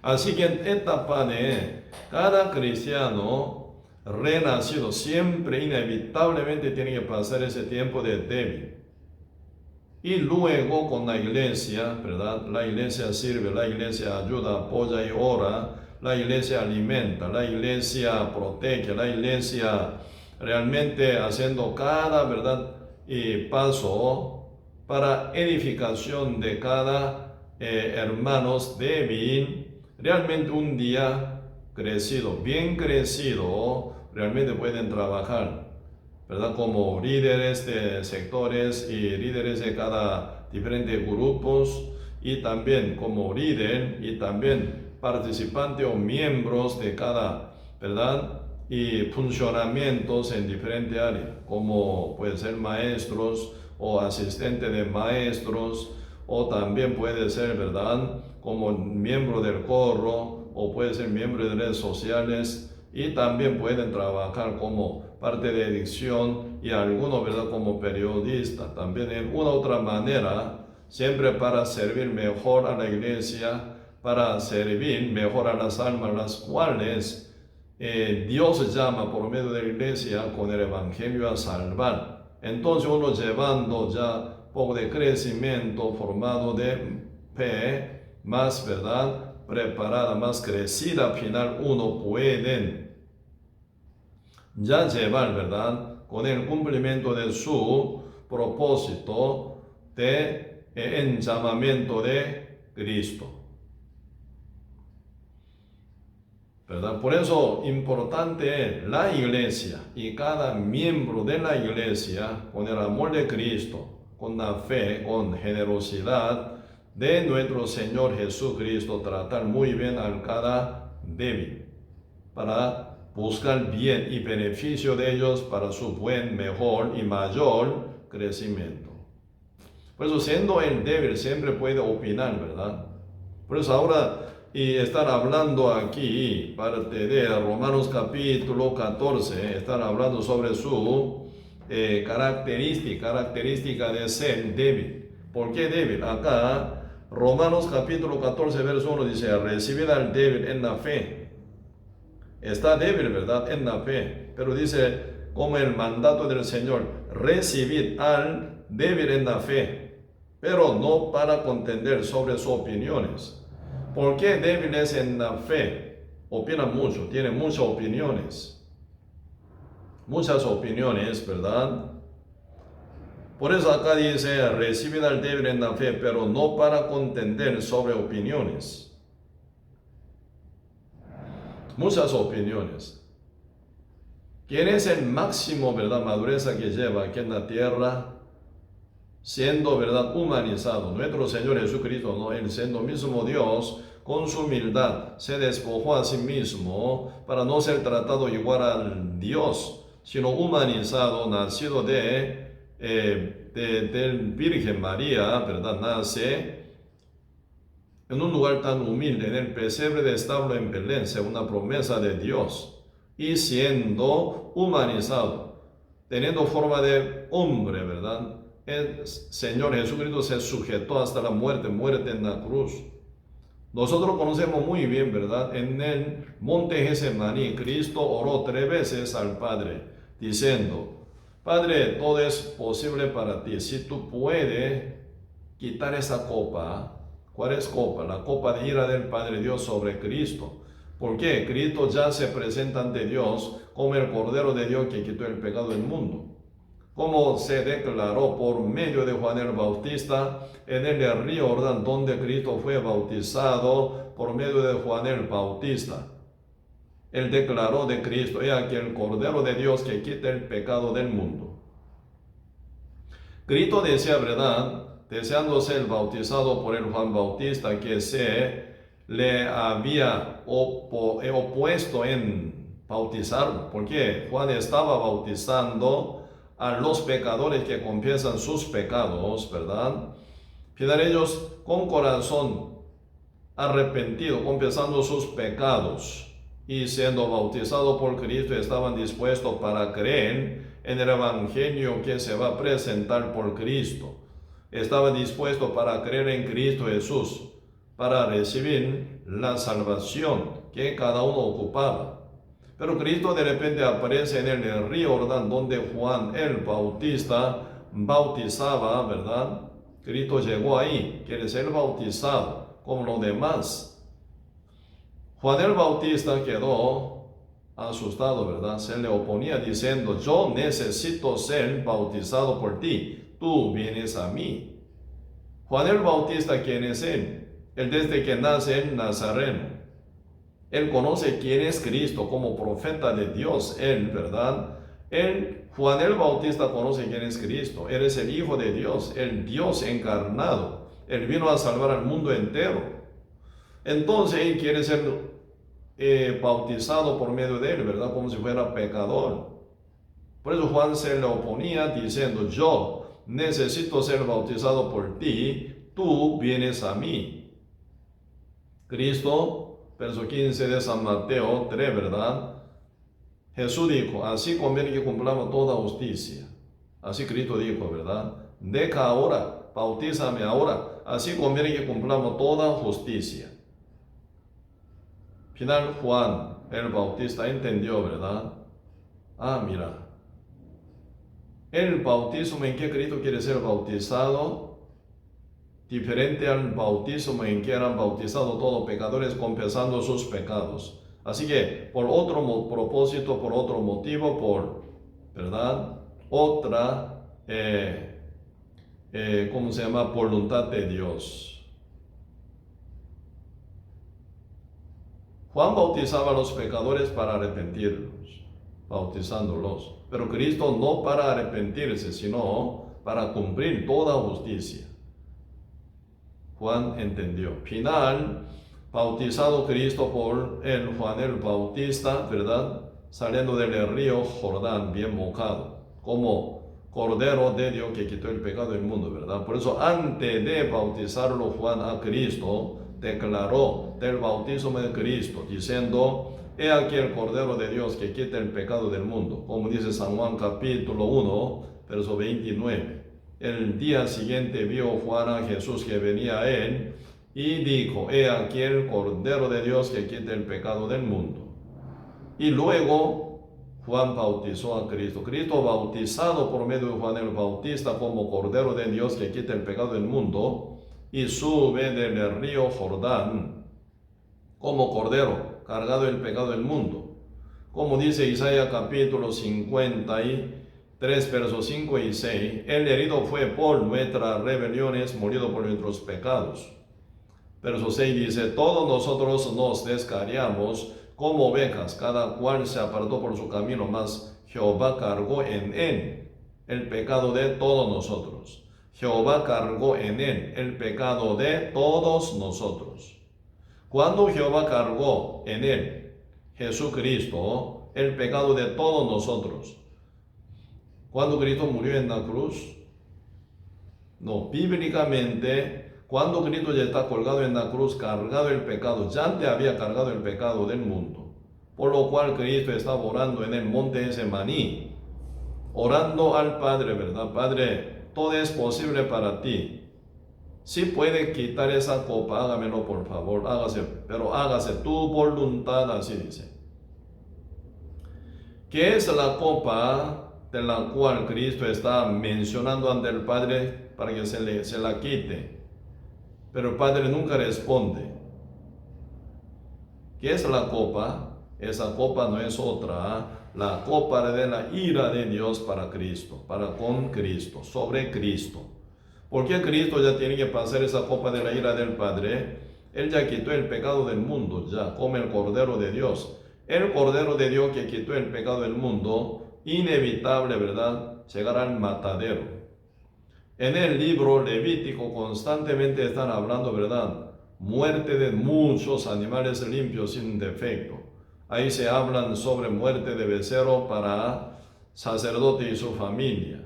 Así que en etapa de cada cristiano renacido siempre inevitablemente tiene que pasar ese tiempo de débil. Y luego con la iglesia, ¿verdad? La iglesia sirve, la iglesia ayuda, apoya y ora. La iglesia alimenta, la iglesia protege, la iglesia realmente haciendo cada, ¿verdad? Y paso para edificación de cada hermanos débil. Realmente un día crecido, bien crecido, realmente pueden trabajar, ¿verdad? Como líderes de sectores y líderes de cada diferente grupos, y también como líder y también participantes o miembros de cada, ¿verdad? Y funcionamientos en diferentes áreas, como pueden ser maestros o asistente de maestros, o también puede ser, ¿verdad?, como miembro del coro, o puede ser miembro de redes sociales, y también pueden trabajar como parte de edición, y algunos, ¿verdad?, como periodista, también en una u otra manera, siempre para servir mejor a la iglesia, para servir mejor a las almas, las cuales Dios llama por medio de la iglesia con el evangelio a salvar. Entonces uno llevando ya poco de crecimiento, formado de fe, más, ¿verdad?, preparada, más crecida, al final uno puede ya llevar, ¿verdad?, con el cumplimiento de su propósito de en llamamiento de Cristo, ¿verdad? Por eso importante es la iglesia y cada miembro de la iglesia con el amor de Cristo, con la fe, con generosidad de nuestro Señor Jesucristo, tratar muy bien a cada débil para buscar bien y beneficio de ellos para su buen, mejor y mayor crecimiento. Por eso, siendo el débil, siempre puede opinar, ¿verdad? Por eso ahora, y estar hablando aquí, parte de Romanos capítulo 14, estar hablando sobre su característica de ser débil. ¿Por qué débil? Acá, Romanos capítulo 14, verso 1 dice, recibid al débil en la fe. Está débil, ¿verdad?, en la fe, pero dice, como el mandato del Señor, recibid al débil en la fe, pero no para contender sobre sus opiniones. ¿Por qué débiles en la fe? Opinan mucho, tienen muchas opiniones, ¿verdad? Por eso acá dice, recibid al débil en la fe, pero no para contender sobre opiniones. Muchas opiniones. ¿Quién es el máximo, verdad, madurez que lleva aquí en la tierra? Siendo, verdad, humanizado. Nuestro Señor Jesucristo, ¿no?, Él siendo mismo Dios, con su humildad, se despojó a sí mismo para no ser tratado igual al Dios, sino humanizado, nacido de Virgen María, ¿verdad? Nace en un lugar tan humilde, en el pesebre de establo en Belén, según una promesa de Dios, y siendo humanizado, teniendo forma de hombre, ¿verdad? El Señor Jesucristo se sujetó hasta la muerte en la cruz. Nosotros conocemos muy bien, ¿verdad? En el monte Getsemaní, Cristo oró 3 veces al Padre, diciendo, Padre, todo es posible para ti. Si tú puedes quitar esa copa. ¿Cuál es copa? La copa de ira del Padre Dios sobre Cristo. ¿Por qué? Cristo ya se presenta ante Dios como el Cordero de Dios que quitó el pecado del mundo. Como se declaró por medio de Juan el Bautista en el río Jordán, donde Cristo fue bautizado por medio de Juan el Bautista. Él declaró de Cristo, he aquí el Cordero de Dios que quita el pecado del mundo. Cristo decía, ¿verdad?, deseando ser bautizado por el Juan Bautista, que se le había opuesto en bautizarlo, porque Juan estaba bautizando a los pecadores que confiesan sus pecados, ¿verdad? Pidan ellos con corazón arrepentido, confesando sus pecados, y siendo bautizados por Cristo, estaban dispuestos para creer en el evangelio que se va a presentar por Cristo. Estaban dispuestos para creer en Cristo Jesús, para recibir la salvación que cada uno ocupaba. Pero Cristo de repente aparece en el río Jordán, donde Juan el Bautista bautizaba, ¿verdad? Cristo llegó ahí, quiere ser bautizado como los demás. Juan el Bautista quedó asustado, ¿verdad? Se le oponía diciendo, yo necesito ser bautizado por ti. Tú vienes a mí. Juan el Bautista, ¿quién es él? Él desde que nace en Nazareno. Él conoce quién es Cristo como profeta de Dios, él, ¿verdad? Juan el Bautista conoce quién es Cristo. Él es el Hijo de Dios, el Dios encarnado. Él vino a salvar al mundo entero. Entonces él quiere ser bautizado por medio de él, ¿verdad? Como si fuera pecador. Por eso Juan se le oponía diciendo, yo necesito ser bautizado por ti, tú vienes a mí. Cristo, verso 15 de San Mateo 3, ¿verdad? Jesús dijo, así conviene que cumplamos toda justicia. Así Cristo dijo, ¿verdad? Deja ahora, bautízame ahora. Así conviene que cumplamos toda justicia. Final Juan el Bautista entendió, ¿verdad? Mira, el bautismo en que Cristo quiere ser bautizado, diferente al bautismo en que eran bautizados todos pecadores confesando sus pecados. Así que por otro propósito, por otro motivo, ¿verdad? Otra, voluntad de Dios. Juan bautizaba a los pecadores para arrepentirlos, bautizándolos. Pero Cristo no para arrepentirse, sino para cumplir toda justicia. Juan entendió. Final, bautizado Cristo por Juan el Bautista, ¿verdad? Saliendo del río Jordán, bien mojado, como Cordero de Dios que quitó el pecado del mundo, ¿verdad? Por eso, antes de bautizarlo Juan a Cristo, declaró del bautismo de Cristo, diciendo, he aquí el Cordero de Dios que quita el pecado del mundo, como dice San Juan capítulo 1, verso 29. El día siguiente vio Juan a Jesús que venía a él y dijo, he aquí el Cordero de Dios que quita el pecado del mundo. Y luego Juan bautizó a Cristo. Cristo bautizado por medio de Juan el Bautista como Cordero de Dios que quita el pecado del mundo, y sube del río Jordán como cordero, cargado el pecado del mundo. Como dice Isaías capítulo 53, versos 5 y 6, el herido fue por nuestras rebeliones, morido por nuestros pecados. Verso 6 dice, todos nosotros nos descarriamos como ovejas, cada cual se apartó por su camino, mas Jehová cargó en él el pecado de todos nosotros. Jehová cargó en él el pecado de todos nosotros. Cuando Jehová cargó en él, Jesucristo, el pecado de todos nosotros. Cuando Cristo murió en la cruz, no, bíblicamente, cuando Cristo ya está colgado en la cruz, cargado el pecado, ya te había cargado el pecado del mundo. Por lo cual Cristo estaba orando en el monte Getsemaní, orando al Padre, ¿verdad? Padre, todo es posible para ti. Si puede quitar esa copa, hágamelo por favor, pero hágase tu voluntad, así dice. ¿Qué es la copa de la cual Cristo está mencionando ante el Padre para que se la quite? Pero el Padre nunca responde. ¿Qué es la copa? Esa copa no es otra, la copa de la ira de Dios para Cristo, para con Cristo, sobre Cristo. Porque Cristo ya tiene que pasar esa copa de la ira del Padre. Él ya quitó el pecado del mundo, ya como el Cordero de Dios. El Cordero de Dios que quitó el pecado del mundo, inevitable, ¿verdad?, llegará al matadero. En el libro Levítico constantemente están hablando, ¿verdad?, muerte de muchos animales limpios sin defecto. Ahí se hablan sobre muerte de becerro para sacerdote y su familia,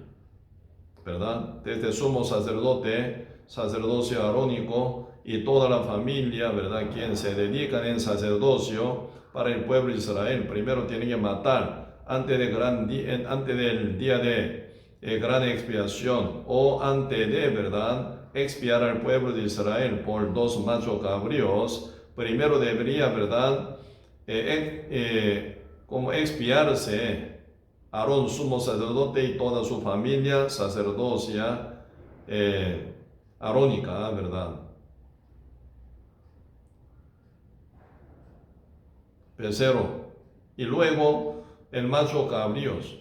¿verdad? Desde sumo sacerdote, sacerdocio arónico y toda la familia, ¿verdad?, quien se dedican en sacerdocio para el pueblo de Israel. Primero tienen que matar antes del día de gran expiación, o antes de, ¿verdad?, expiar al pueblo de Israel por 2 machos cabríos. Primero debería, ¿verdad?, como expiarse Aarón, sumo sacerdote, y toda su familia sacerdocia arónica, ¿verdad? Becerro. Y luego el macho cabríos,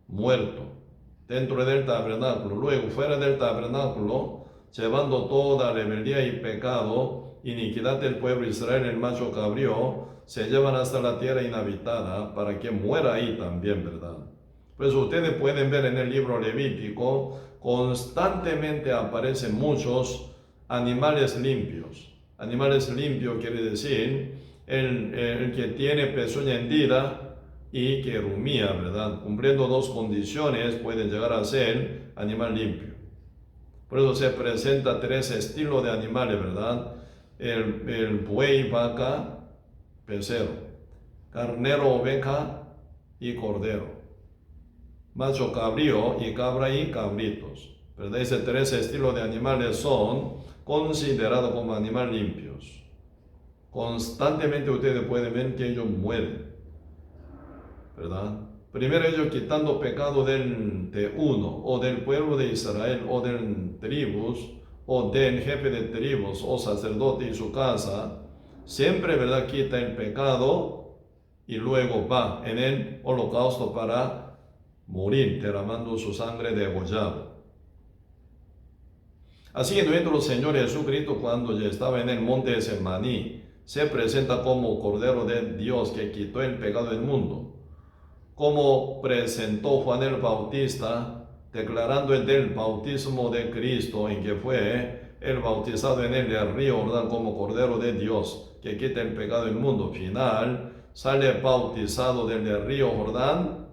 muerto, dentro del tabernáculo. Luego, fuera del tabernáculo, llevando toda rebeldía y pecado, iniquidad del pueblo de Israel, el macho cabrío, se llevan hasta la tierra inhabitada para que muera ahí también, ¿verdad? Pues ustedes pueden ver en el libro Levítico, constantemente aparecen muchos animales limpios. Animales limpios quiere decir el que tiene pezuña hendida, y que rumía, ¿verdad? Cumpliendo dos condiciones pueden llegar a ser animal limpio. Por eso se presenta tres estilos de animales, ¿verdad? El buey, vaca, becerro, carnero, oveja y cordero, macho cabrío y cabra y cabritos, ¿verdad? Esos tres estilos de animales son considerados como animales limpios. Constantemente ustedes pueden ver que ellos mueren, ¿verdad? Primero ellos quitando pecado de uno, o del pueblo de Israel, o del tribus, o del jefe de tribus, o sacerdote y su casa, siempre, ¿verdad?, quita el pecado y luego va en el holocausto para morir, derramando su sangre degollado. Así que nuestro Señor Jesucristo, cuando ya estaba en el monte de Semaní, se presenta como Cordero de Dios que quitó el pecado del mundo. Como presentó Juan el Bautista, declarando el del bautismo de Cristo, en que fue el bautizado en el río Jordán como Cordero de Dios, que quita el pecado del mundo. Final, sale bautizado del río Jordán,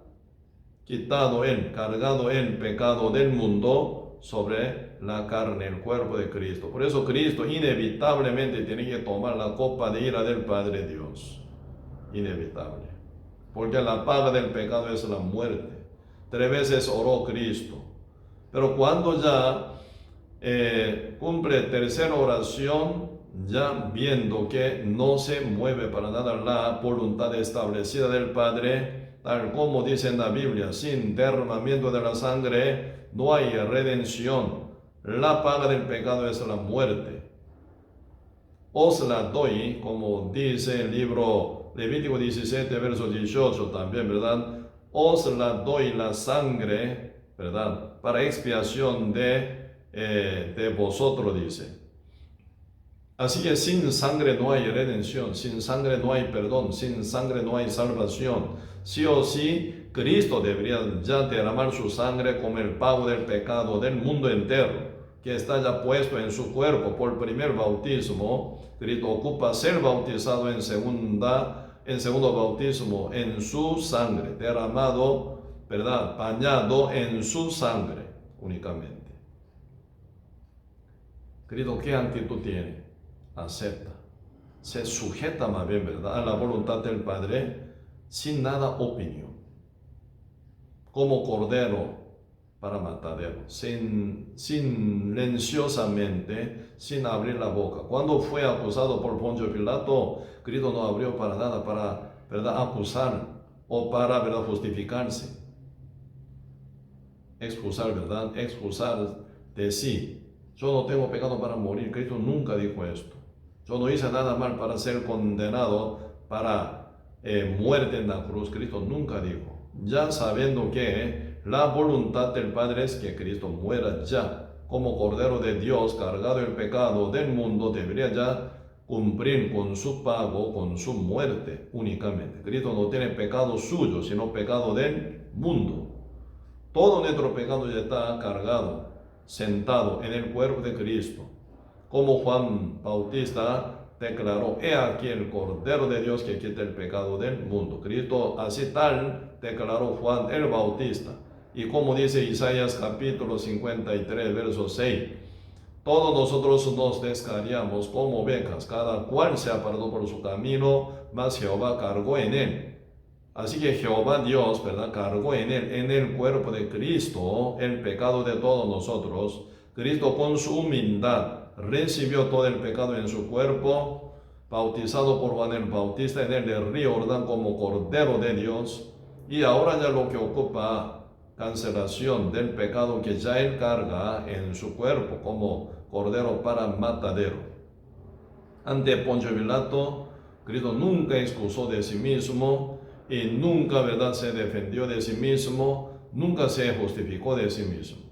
quitado él, cargado el pecado del mundo sobre la carne, el cuerpo de Cristo. Por eso Cristo inevitablemente tiene que tomar la copa de ira del Padre Dios. Inevitable. Porque la paga del pecado es la muerte. 3 veces oró Cristo. Pero cuando ya cumple tercera oración, ya viendo que no se mueve para nada la voluntad establecida del Padre, tal como dice en la Biblia, sin derramamiento de la sangre no hay redención. La paga del pecado es la muerte. Os la doy, como dice el libro Levítico 17, verso 18 también, ¿verdad? Os la doy la sangre, ¿verdad?, para expiación de vosotros, dice. Así que sin sangre no hay redención, sin sangre no hay perdón, sin sangre no hay salvación. Sí o sí, Cristo debería ya derramar su sangre como el pago del pecado del mundo entero, que está ya puesto en su cuerpo por primer bautismo. Cristo ocupa ser bautizado en segundo bautismo en su sangre, derramado, ¿verdad?, bañado en su sangre únicamente. Cristo, ¿qué actitud tiene? Acepta, se sujeta más bien, ¿verdad?, a la voluntad del Padre sin nada opinión, como cordero para matadero, silenciosamente, sin abrir la boca. Cuando fue acusado por Poncio Pilato, Cristo no abrió para nada, para, ¿verdad?, acusar o para, ¿verdad?, justificarse, excusar, ¿verdad?, excusar de sí. Yo no tengo pecado para morir. Cristo nunca dijo esto. Yo no hice nada mal para ser condenado para muerte en la cruz. Cristo nunca dijo. Ya sabiendo que la voluntad del Padre es que Cristo muera ya como Cordero de Dios, cargado el pecado del mundo, debería ya cumplir con su pago, con su muerte únicamente. Cristo no tiene pecado suyo, sino pecado del mundo. Todo nuestro pecado ya está cargado, sentado en el cuerpo de Cristo. Como Juan Bautista declaró, he aquí el Cordero de Dios que quita el pecado del mundo. Cristo así tal declaró Juan el Bautista. Y como dice Isaías capítulo 53, verso 6, todos nosotros nos descarriamos como ovejas, cada cual se apartó por su camino, mas Jehová cargó en él. Así que Jehová Dios, ¿verdad?, cargó en él, en el cuerpo de Cristo, el pecado de todos nosotros. Cristo con su humildad recibió todo el pecado en su cuerpo, bautizado por Juan el Bautista en el río Jordán como Cordero de Dios. Y ahora ya lo que ocupa cancelación del pecado que ya él carga en su cuerpo como Cordero para matadero. Ante Poncio Pilato, Cristo nunca excusó de sí mismo y nunca, ¿verdad?, se defendió de sí mismo, nunca se justificó de sí mismo,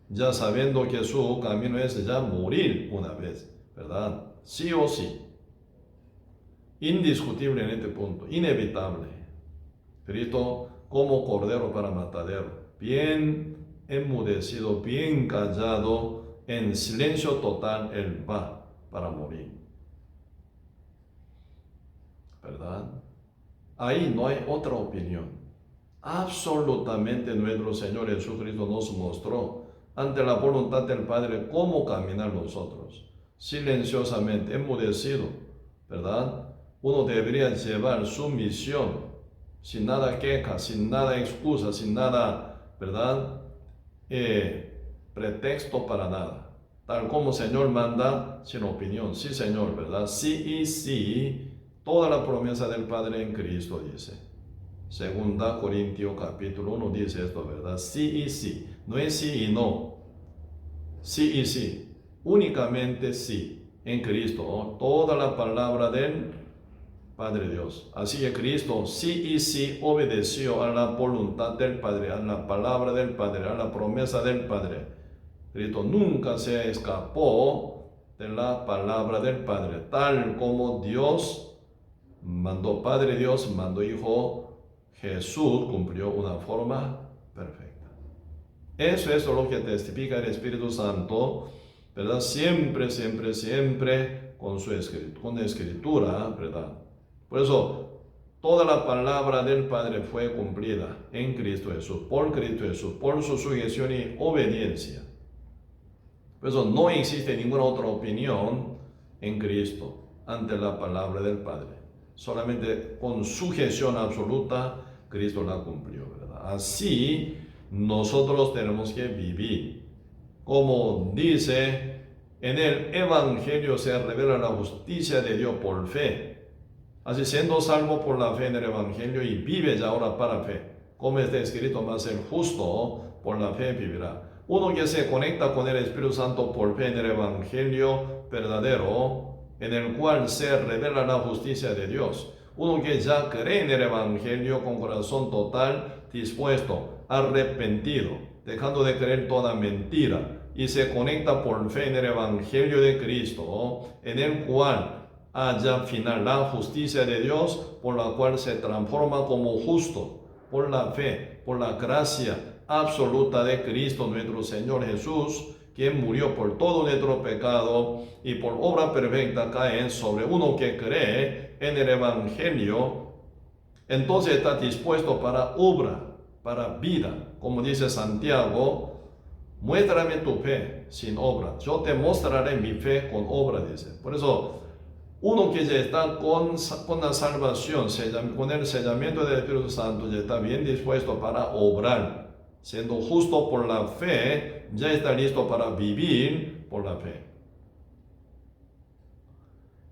ya sabiendo que su camino es ya morir una vez, ¿verdad? Sí o sí. Indiscutible en este punto, inevitable. Cristo como Cordero para matadero, bien enmudecido, bien callado, en silencio total, él va para morir, ¿verdad? Ahí no hay otra opinión. Absolutamente nuestro Señor Jesucristo nos mostró ante la voluntad del Padre cómo caminar nosotros. Silenciosamente, enmudecido, ¿verdad? Uno debería llevar su misión sin nada queja, sin nada excusa, sin nada, ¿verdad? Pretexto para nada. Tal como el Señor manda, sin opinión. Sí, Señor, ¿verdad? Sí y sí. Toda la promesa del Padre en Cristo dice. Segunda Corintios capítulo 1 dice esto, ¿verdad? Sí y sí. No es sí y no. Sí y sí. Únicamente sí. En Cristo. ¿No? Toda la palabra del Padre Dios. Así que Cristo sí y sí obedeció a la voluntad del Padre, a la palabra del Padre, a la promesa del Padre. Cristo nunca se escapó de la palabra del Padre, tal como Dios mandó, Padre Dios mandó Hijo, Jesús cumplió una forma perfecta. Eso es lo que testifica el Espíritu Santo, ¿verdad? Siempre, siempre, siempre con escritura, ¿verdad? Por eso, toda la palabra del Padre fue cumplida en Cristo Jesús, por su sujeción y obediencia. Por eso no existe ninguna otra opinión en Cristo ante la palabra del Padre. Solamente con sujeción absoluta, Cristo la cumplió, ¿verdad? Así, nosotros tenemos que vivir. Como dice, en el Evangelio se revela la justicia de Dios por fe. Así, siendo salvo por la fe en el Evangelio y vive ya ahora para fe. Como está escrito, más el justo por la fe vivirá. Uno que se conecta con el Espíritu Santo por fe en el Evangelio verdadero, en el cual se revela la justicia de Dios. Uno que ya cree en el Evangelio con corazón total, dispuesto, arrepentido, dejando de creer toda mentira, y se conecta por fe en el Evangelio de Cristo, en el cual haya final la justicia de Dios, por la cual se transforma como justo, por la fe, por la gracia absoluta de Cristo nuestro Señor Jesús, quien murió por todo nuestro pecado y por obra perfecta cae sobre uno que cree en el Evangelio. Entonces está dispuesto para obra, para vida. Como dice Santiago, muéstrame tu fe sin obra, yo te mostraré mi fe con obra, dice. Por eso, uno que ya está con la salvación, con el sellamiento del Espíritu Santo, ya está bien dispuesto para obrar. Siendo justo por la fe, ya está listo para vivir por la fe.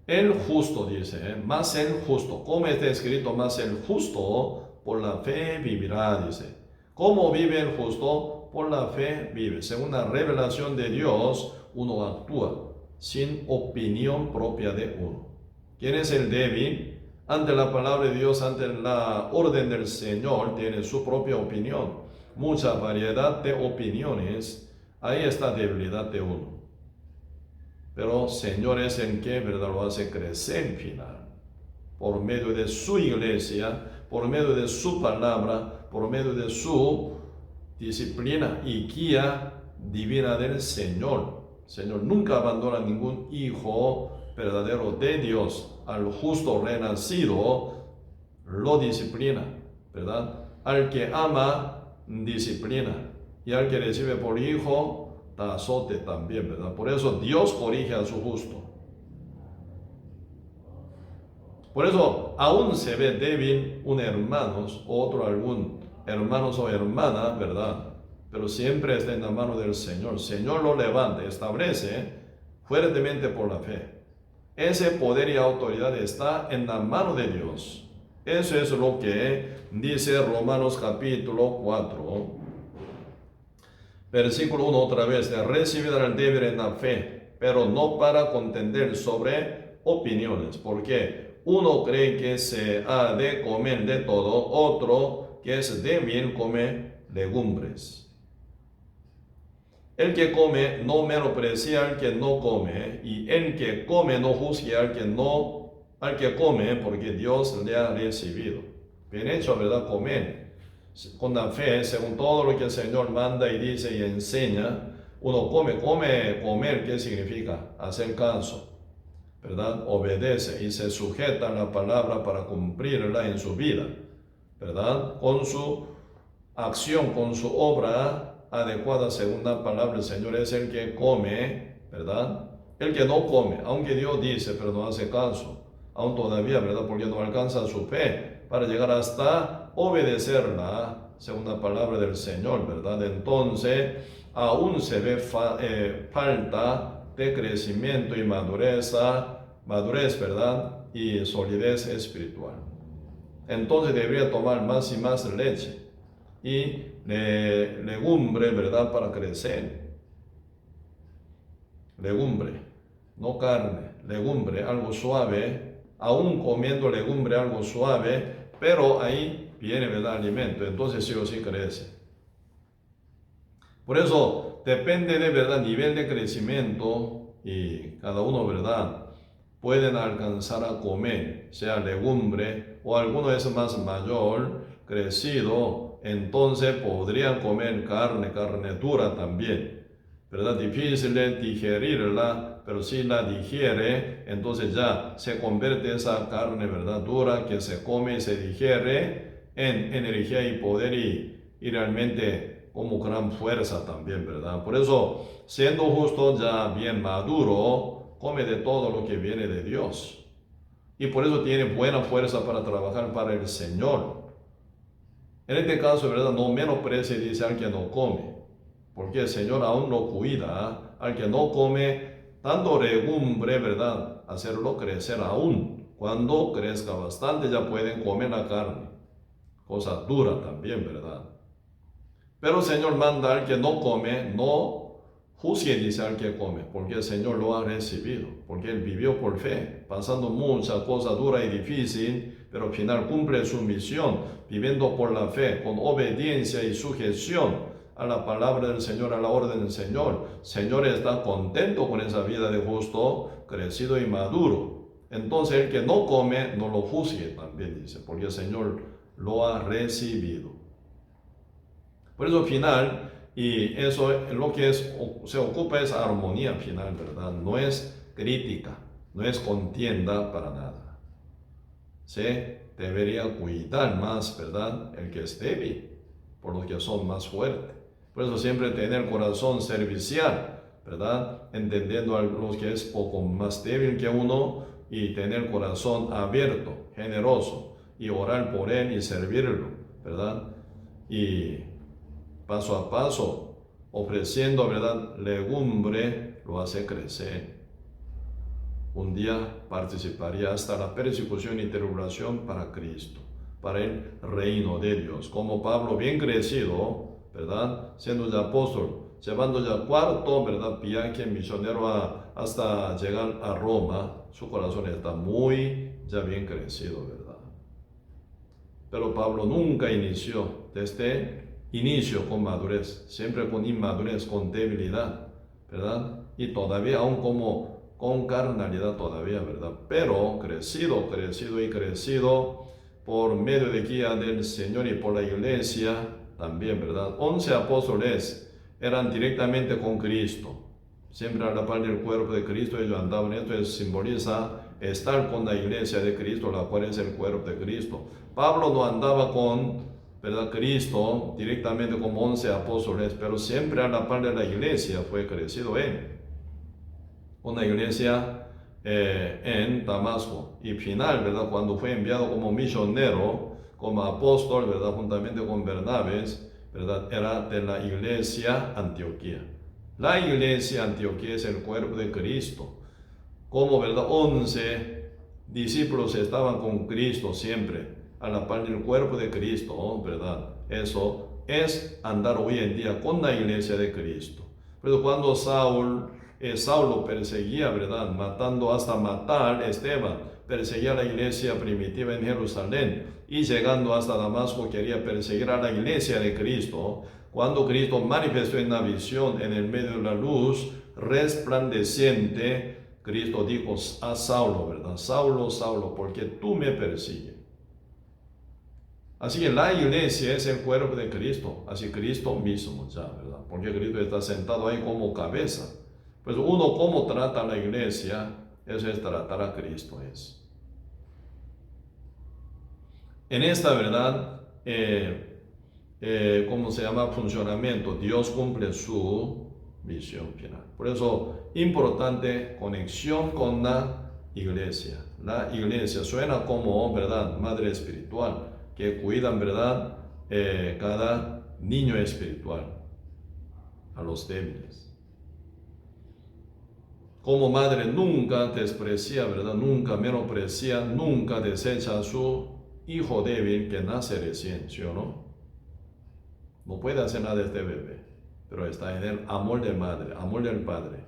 El justo, dice, más el justo. Como está escrito, más el justo por la fe vivirá, dice. ¿Cómo vive el justo? Por la fe vive. Según la revelación de Dios, uno actúa sin opinión propia de uno. ¿Quién es el débil? Ante la palabra de Dios, ante la orden del Señor, tiene su propia opinión. Mucha variedad de opiniones, ahí está debilidad de uno. Pero Señor es el que, ¿verdad?, lo hace crecer al final. Por medio de su iglesia, por medio de su palabra, por medio de su disciplina y guía divina del Señor. Señor nunca abandona a ningún hijo verdadero de Dios. Al justo renacido lo disciplina, ¿verdad? Al que ama, disciplina, y al que recibe por hijo, da azote también, ¿verdad? Por eso Dios corrige a su justo. Por eso, aún se ve débil un hermano, algún hermanos o hermana, ¿verdad? Pero siempre está en la mano del Señor. El Señor lo levanta, establece fuertemente por la fe. Ese poder y autoridad está en la mano de Dios. Eso es lo que dice Romanos capítulo 4, versículo 1 otra vez. Recibir al débil en la fe, pero no para contender sobre opiniones. Porque uno cree que se ha de comer de todo, otro que es débil come legumbres. El que come no menosprecie al que no come, y el que come no juzgue al que come, porque Dios le ha recibido. Bien hecho, ¿verdad? Comer con la fe, según todo lo que el Señor manda y dice y enseña. Uno comer, ¿qué significa? Hacer caso, ¿verdad? Obedece y se sujeta a la palabra para cumplirla en su vida, ¿verdad? Con su acción, con su obra adecuada según la palabra del Señor, es el que come, ¿verdad? El que no come, aunque Dios dice, pero no hace caso, aún todavía, ¿verdad? Porque no alcanza su fe para llegar hasta obedecerla según la palabra del Señor, ¿verdad? Entonces, aún se ve falta de crecimiento y madurez, ¿verdad? Y solidez espiritual. Entonces debería tomar más y más leche y legumbre, ¿verdad? Para crecer. Legumbre, no carne, legumbre, algo suave, aún comiendo legumbre, algo suave, pero ahí viene, ¿verdad? Alimento, entonces sí o sí crece. Por eso depende de, ¿verdad? Nivel de crecimiento y cada uno, ¿verdad? Pueden alcanzar a comer, sea legumbre o alguno es más mayor, crecido, entonces podrían comer carne dura también, ¿verdad? Difícil de digerirla, pero si la digiere, entonces ya se convierte esa carne, ¿verdad? Dura que se come y se digiere en energía y poder y realmente como gran fuerza también, ¿verdad? Por eso, siendo justo ya bien maduro, come de todo lo que viene de Dios. Y por eso tiene buena fuerza para trabajar para el Señor. En este caso, ¿verdad? No menosprecie, dice, al que no come, porque el Señor aún lo cuida. Al que no come, dando legumbre, ¿verdad? Hacerlo crecer aún. Cuando crezca bastante, ya pueden comer la carne. Cosa dura también, ¿verdad? Pero el Señor manda al que no come, no juzgue, dice, al que come, porque el Señor lo ha recibido, porque Él vivió por fe, pasando muchas cosas duras y difíciles, pero al final cumple su misión, viviendo por la fe, con obediencia y sujeción a la palabra del Señor, a la orden del Señor. El Señor está contento con esa vida de justo, crecido y maduro. Entonces el que no come, no lo juzgue también, dice, porque el Señor lo ha recibido. Por eso final, y eso lo que se ocupa es armonía final, ¿verdad? No es crítica, no es contienda para nada. Se debería cuidar más, ¿verdad? El que es débil, por los que son más fuertes. Por eso siempre tener corazón servicial, ¿verdad? Entendiendo a los que es poco más débil que uno y tener corazón abierto, generoso y orar por él y servirlo, ¿verdad? Y paso a paso, ofreciendo, ¿verdad? Legumbre, lo hace crecer. Un día participaría hasta la persecución y tribulación para Cristo, para el reino de Dios. Como Pablo, bien crecido, ¿verdad? Siendo ya apóstol, llevando ya cuarto, ¿verdad? Viaje misionero hasta llegar a Roma, su corazón está muy ya bien crecido, ¿verdad? Pero Pablo nunca inició desde inicio con madurez, siempre con inmadurez, con debilidad, ¿verdad? Y todavía aún como con carnalidad todavía, ¿verdad? Pero crecido por medio de guía del Señor y por la iglesia también, ¿verdad? 11 apóstoles eran directamente con Cristo, siempre a la par del cuerpo de Cristo ellos andaban. Esto simboliza estar con la iglesia de Cristo, la cual es el cuerpo de Cristo. Pablo no andaba con, ¿verdad? Cristo directamente como 11 apóstoles, pero siempre a la par de la iglesia fue crecido él. Una iglesia en Damasco. Y final, ¿verdad? Cuando fue enviado como misionero, como apóstol, ¿verdad? Juntamente con Bernabé, ¿verdad? Era de la iglesia Antioquía. La iglesia Antioquía es el cuerpo de Cristo. Como, ¿verdad? 11 discípulos estaban con Cristo siempre, a la par del cuerpo de Cristo, ¿verdad? Eso es andar hoy en día con la iglesia de Cristo. Pero cuando Saulo perseguía, ¿verdad? Matando hasta matar a Esteban, perseguía a la iglesia primitiva en Jerusalén y llegando hasta Damasco quería perseguir a la iglesia de Cristo. Cuando Cristo manifestó en la visión en el medio de la luz resplandeciente, Cristo dijo a Saulo, ¿verdad? Saulo, Saulo, porque tú me persigues. Así que la iglesia es el cuerpo de Cristo, así Cristo mismo ya, ¿verdad? Porque Cristo está sentado ahí como cabeza. Pues uno cómo trata a la iglesia, eso es tratar a Cristo. En esta verdad, ¿cómo se llama? Funcionamiento. Dios cumple su misión final. Por eso, importante conexión con la iglesia. La iglesia suena como, ¿verdad?, madre espiritual, que cuidan, ¿verdad?, cada niño espiritual, a los débiles. Como madre nunca desprecia, ¿verdad?, nunca menosprecia, nunca desecha a su hijo débil que nace recién, ¿sí o no? No puede hacer nada este bebé, pero está en el amor de madre, amor del padre,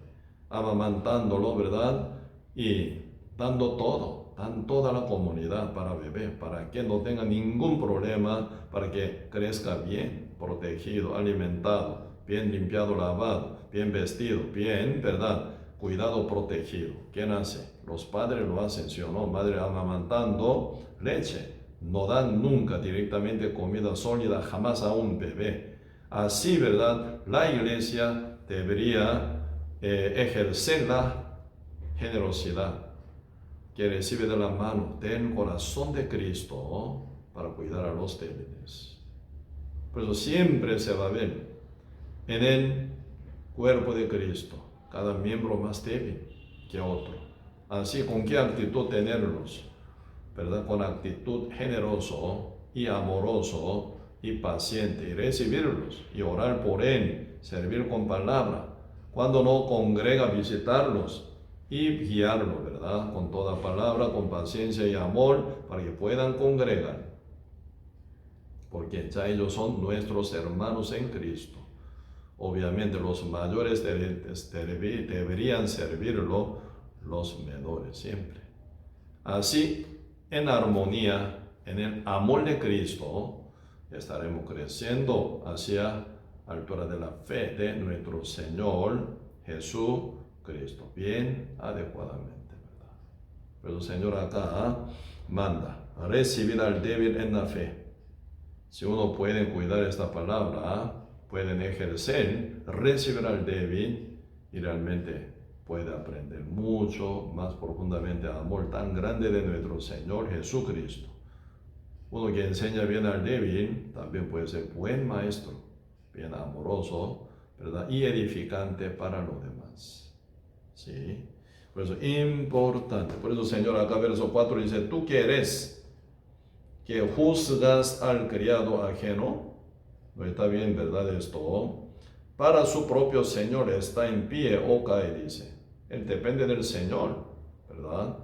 amamantándolo, ¿verdad?, y dando todo, dan toda la comunidad para bebé, para que no tenga ningún problema, para que crezca bien, protegido, alimentado, bien limpiado, lavado, bien vestido, bien, ¿verdad?, cuidado, protegido. ¿Quién hace? Los padres lo hacen, ¿sí o no? Madre amamantando leche. No dan nunca directamente comida sólida, jamás a un bebé. Así, ¿verdad?, la iglesia debería ejercer la generosidad que recibe de la mano del corazón de Cristo para cuidar a los débiles. Por eso siempre se va a ver en el cuerpo de Cristo cada miembro más débil que otro. Así, ¿con qué actitud tenerlos? ¿Verdad? Con actitud generoso y amoroso y paciente, y recibirlos y orar por él, servir con palabra. Cuando no congrega, visitarlos y guiarlos, ¿verdad?, con toda palabra, con paciencia y amor, para que puedan congregar, porque ya ellos son nuestros hermanos en Cristo. Obviamente los mayores deberían servirlo, los menores siempre. Así, en armonía, en el amor de Cristo, estaremos creciendo hacia la altura de la fe de nuestro Señor Jesucristo, bien adecuadamente, ¿verdad? Pero el Señor acá manda recibir al débil en la fe. Si uno puede cuidar esta palabra, pueden ejercer, recibir al débil y realmente puede aprender mucho más profundamente el amor tan grande de nuestro Señor Jesucristo. Uno que enseña bien al débil también puede ser buen maestro, bien amoroso, ¿verdad?, y edificante para los demás. ¿Sí? Por eso, importante. Por eso, Señor, acá verso 4 dice, ¿tú qué eres que juzgas al criado ajeno? No está bien, ¿verdad?, esto. Para su propio Señor está en pie o cae, dice. Él depende del Señor, ¿verdad?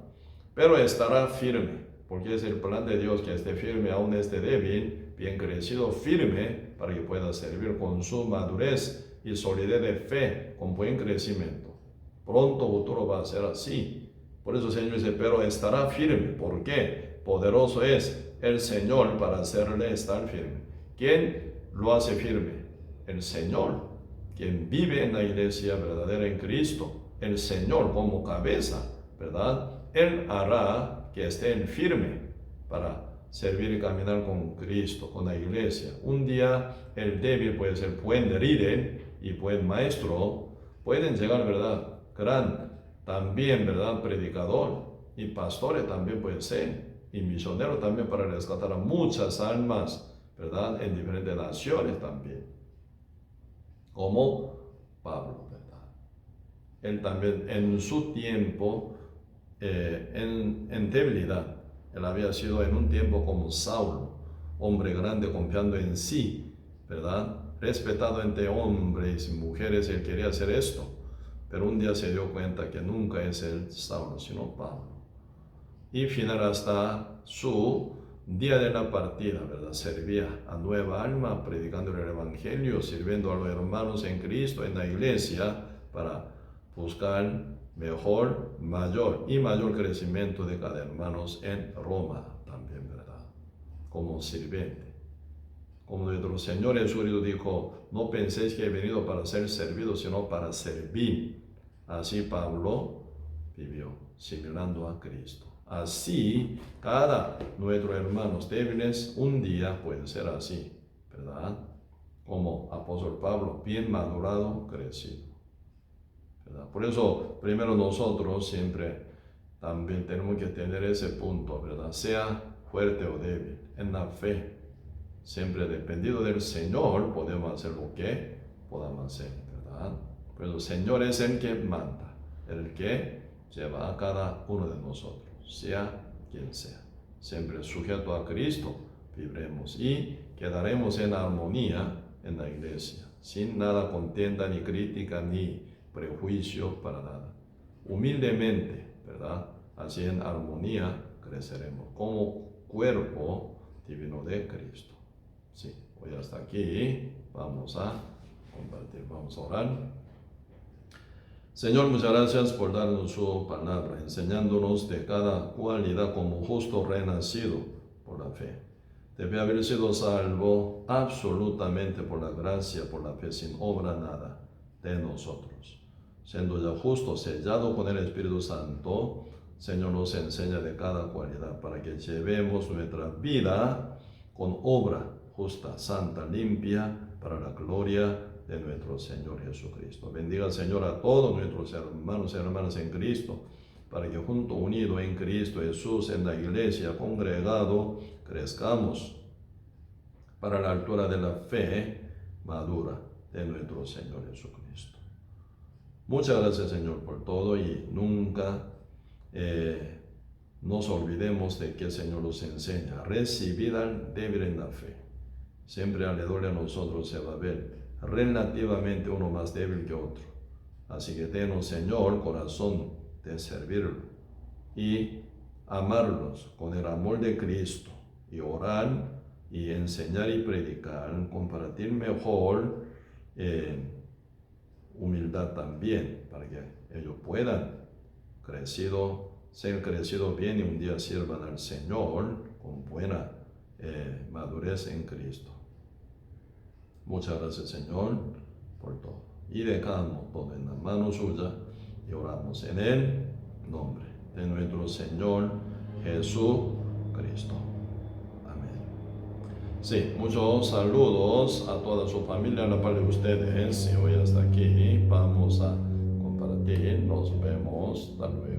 Pero estará firme, porque es el plan de Dios que esté firme, aún esté débil, bien crecido, firme, para que pueda servir con su madurez y solidez de fe, con buen crecimiento. Pronto futuro va a ser así. Por eso el Señor dice, pero estará firme. ¿Por qué? Poderoso es el Señor para hacerle estar firme. ¿Quién lo hace firme? El Señor, quien vive en la iglesia verdadera en Cristo, el Señor como cabeza, ¿verdad? Él hará que estén firme para servir y caminar con Cristo, con la iglesia. Un día el débil puede ser buen líder y buen maestro, pueden llegar, ¿verdad?, gran también, ¿verdad?, predicador, y pastores también puede ser, y misionero también para rescatar a muchas almas, ¿verdad?, en diferentes naciones también, como Pablo, ¿verdad? Él también en su tiempo, en debilidad, él había sido en un tiempo como Saulo, hombre grande confiando en sí, ¿verdad?, respetado entre hombres y mujeres, él quería hacer esto, pero un día se dio cuenta que nunca es el Saulo, sino Pablo. Y final hasta su día de la partida, ¿verdad?, servía a nueva alma, predicando el Evangelio, sirviendo a los hermanos en Cristo, en la iglesia, para buscar mejor, mayor crecimiento de cada hermano en Roma también, ¿verdad?, como sirviente. Como nuestro Señor Jesucristo dijo, no penséis que he venido para ser servido, sino para servir. Así Pablo vivió, simulando a Cristo. Así, cada nuestros hermanos débiles un día puede ser así, ¿verdad? Como apóstol Pablo, bien madurado, crecido, ¿verdad? Por eso, primero nosotros siempre también tenemos que tener ese punto, ¿verdad? Sea fuerte o débil, en la fe, siempre dependido del Señor, podemos hacer lo que podamos hacer, ¿verdad? Pero el Señor es el que manda, el que lleva a cada uno de nosotros, sea quien sea. Siempre sujeto a Cristo, viviremos y quedaremos en armonía en la iglesia, sin nada contienda, ni crítica, ni prejuicio, para nada. Humildemente, ¿verdad? Así en armonía creceremos como cuerpo divino de Cristo. Sí, hoy hasta aquí vamos a compartir, vamos a orar. Señor, muchas gracias por darnos su palabra, enseñándonos de cada cualidad como justo renacido por la fe. Debe haber sido salvo absolutamente por la gracia, por la fe, sin obra nada de nosotros. Siendo ya justo, sellado con el Espíritu Santo, Señor, nos enseña de cada cualidad para que llevemos nuestra vida con obra justa, santa, limpia, para la gloria de nuestro Señor Jesucristo. Bendiga, Señor, a todos nuestros hermanos y hermanas en Cristo, para que junto, unido en Cristo Jesús, en la iglesia, congregado, crezcamos para la altura de la fe madura de nuestro Señor Jesucristo. Muchas gracias, Señor, por todo, y nunca nos olvidemos de que el Señor nos enseña a recibir al débil en la fe. Siempre alrededor de nosotros se va a ver relativamente uno más débil que otro. Así que denos, Señor, corazón de servirlo y amarlos con el amor de Cristo, y orar y enseñar y predicar, compartir mejor, humildad también, para que ellos puedan ser crecido bien y un día sirvan al Señor con buena madurez en Cristo. Muchas gracias, Señor, por todo. Y dejamos todo en la mano suya y oramos en el nombre de nuestro Señor Jesucristo. Amén. Sí, muchos saludos a toda su familia, a la par de ustedes. Y hoy hasta aquí vamos a compartir. Nos vemos. Hasta luego.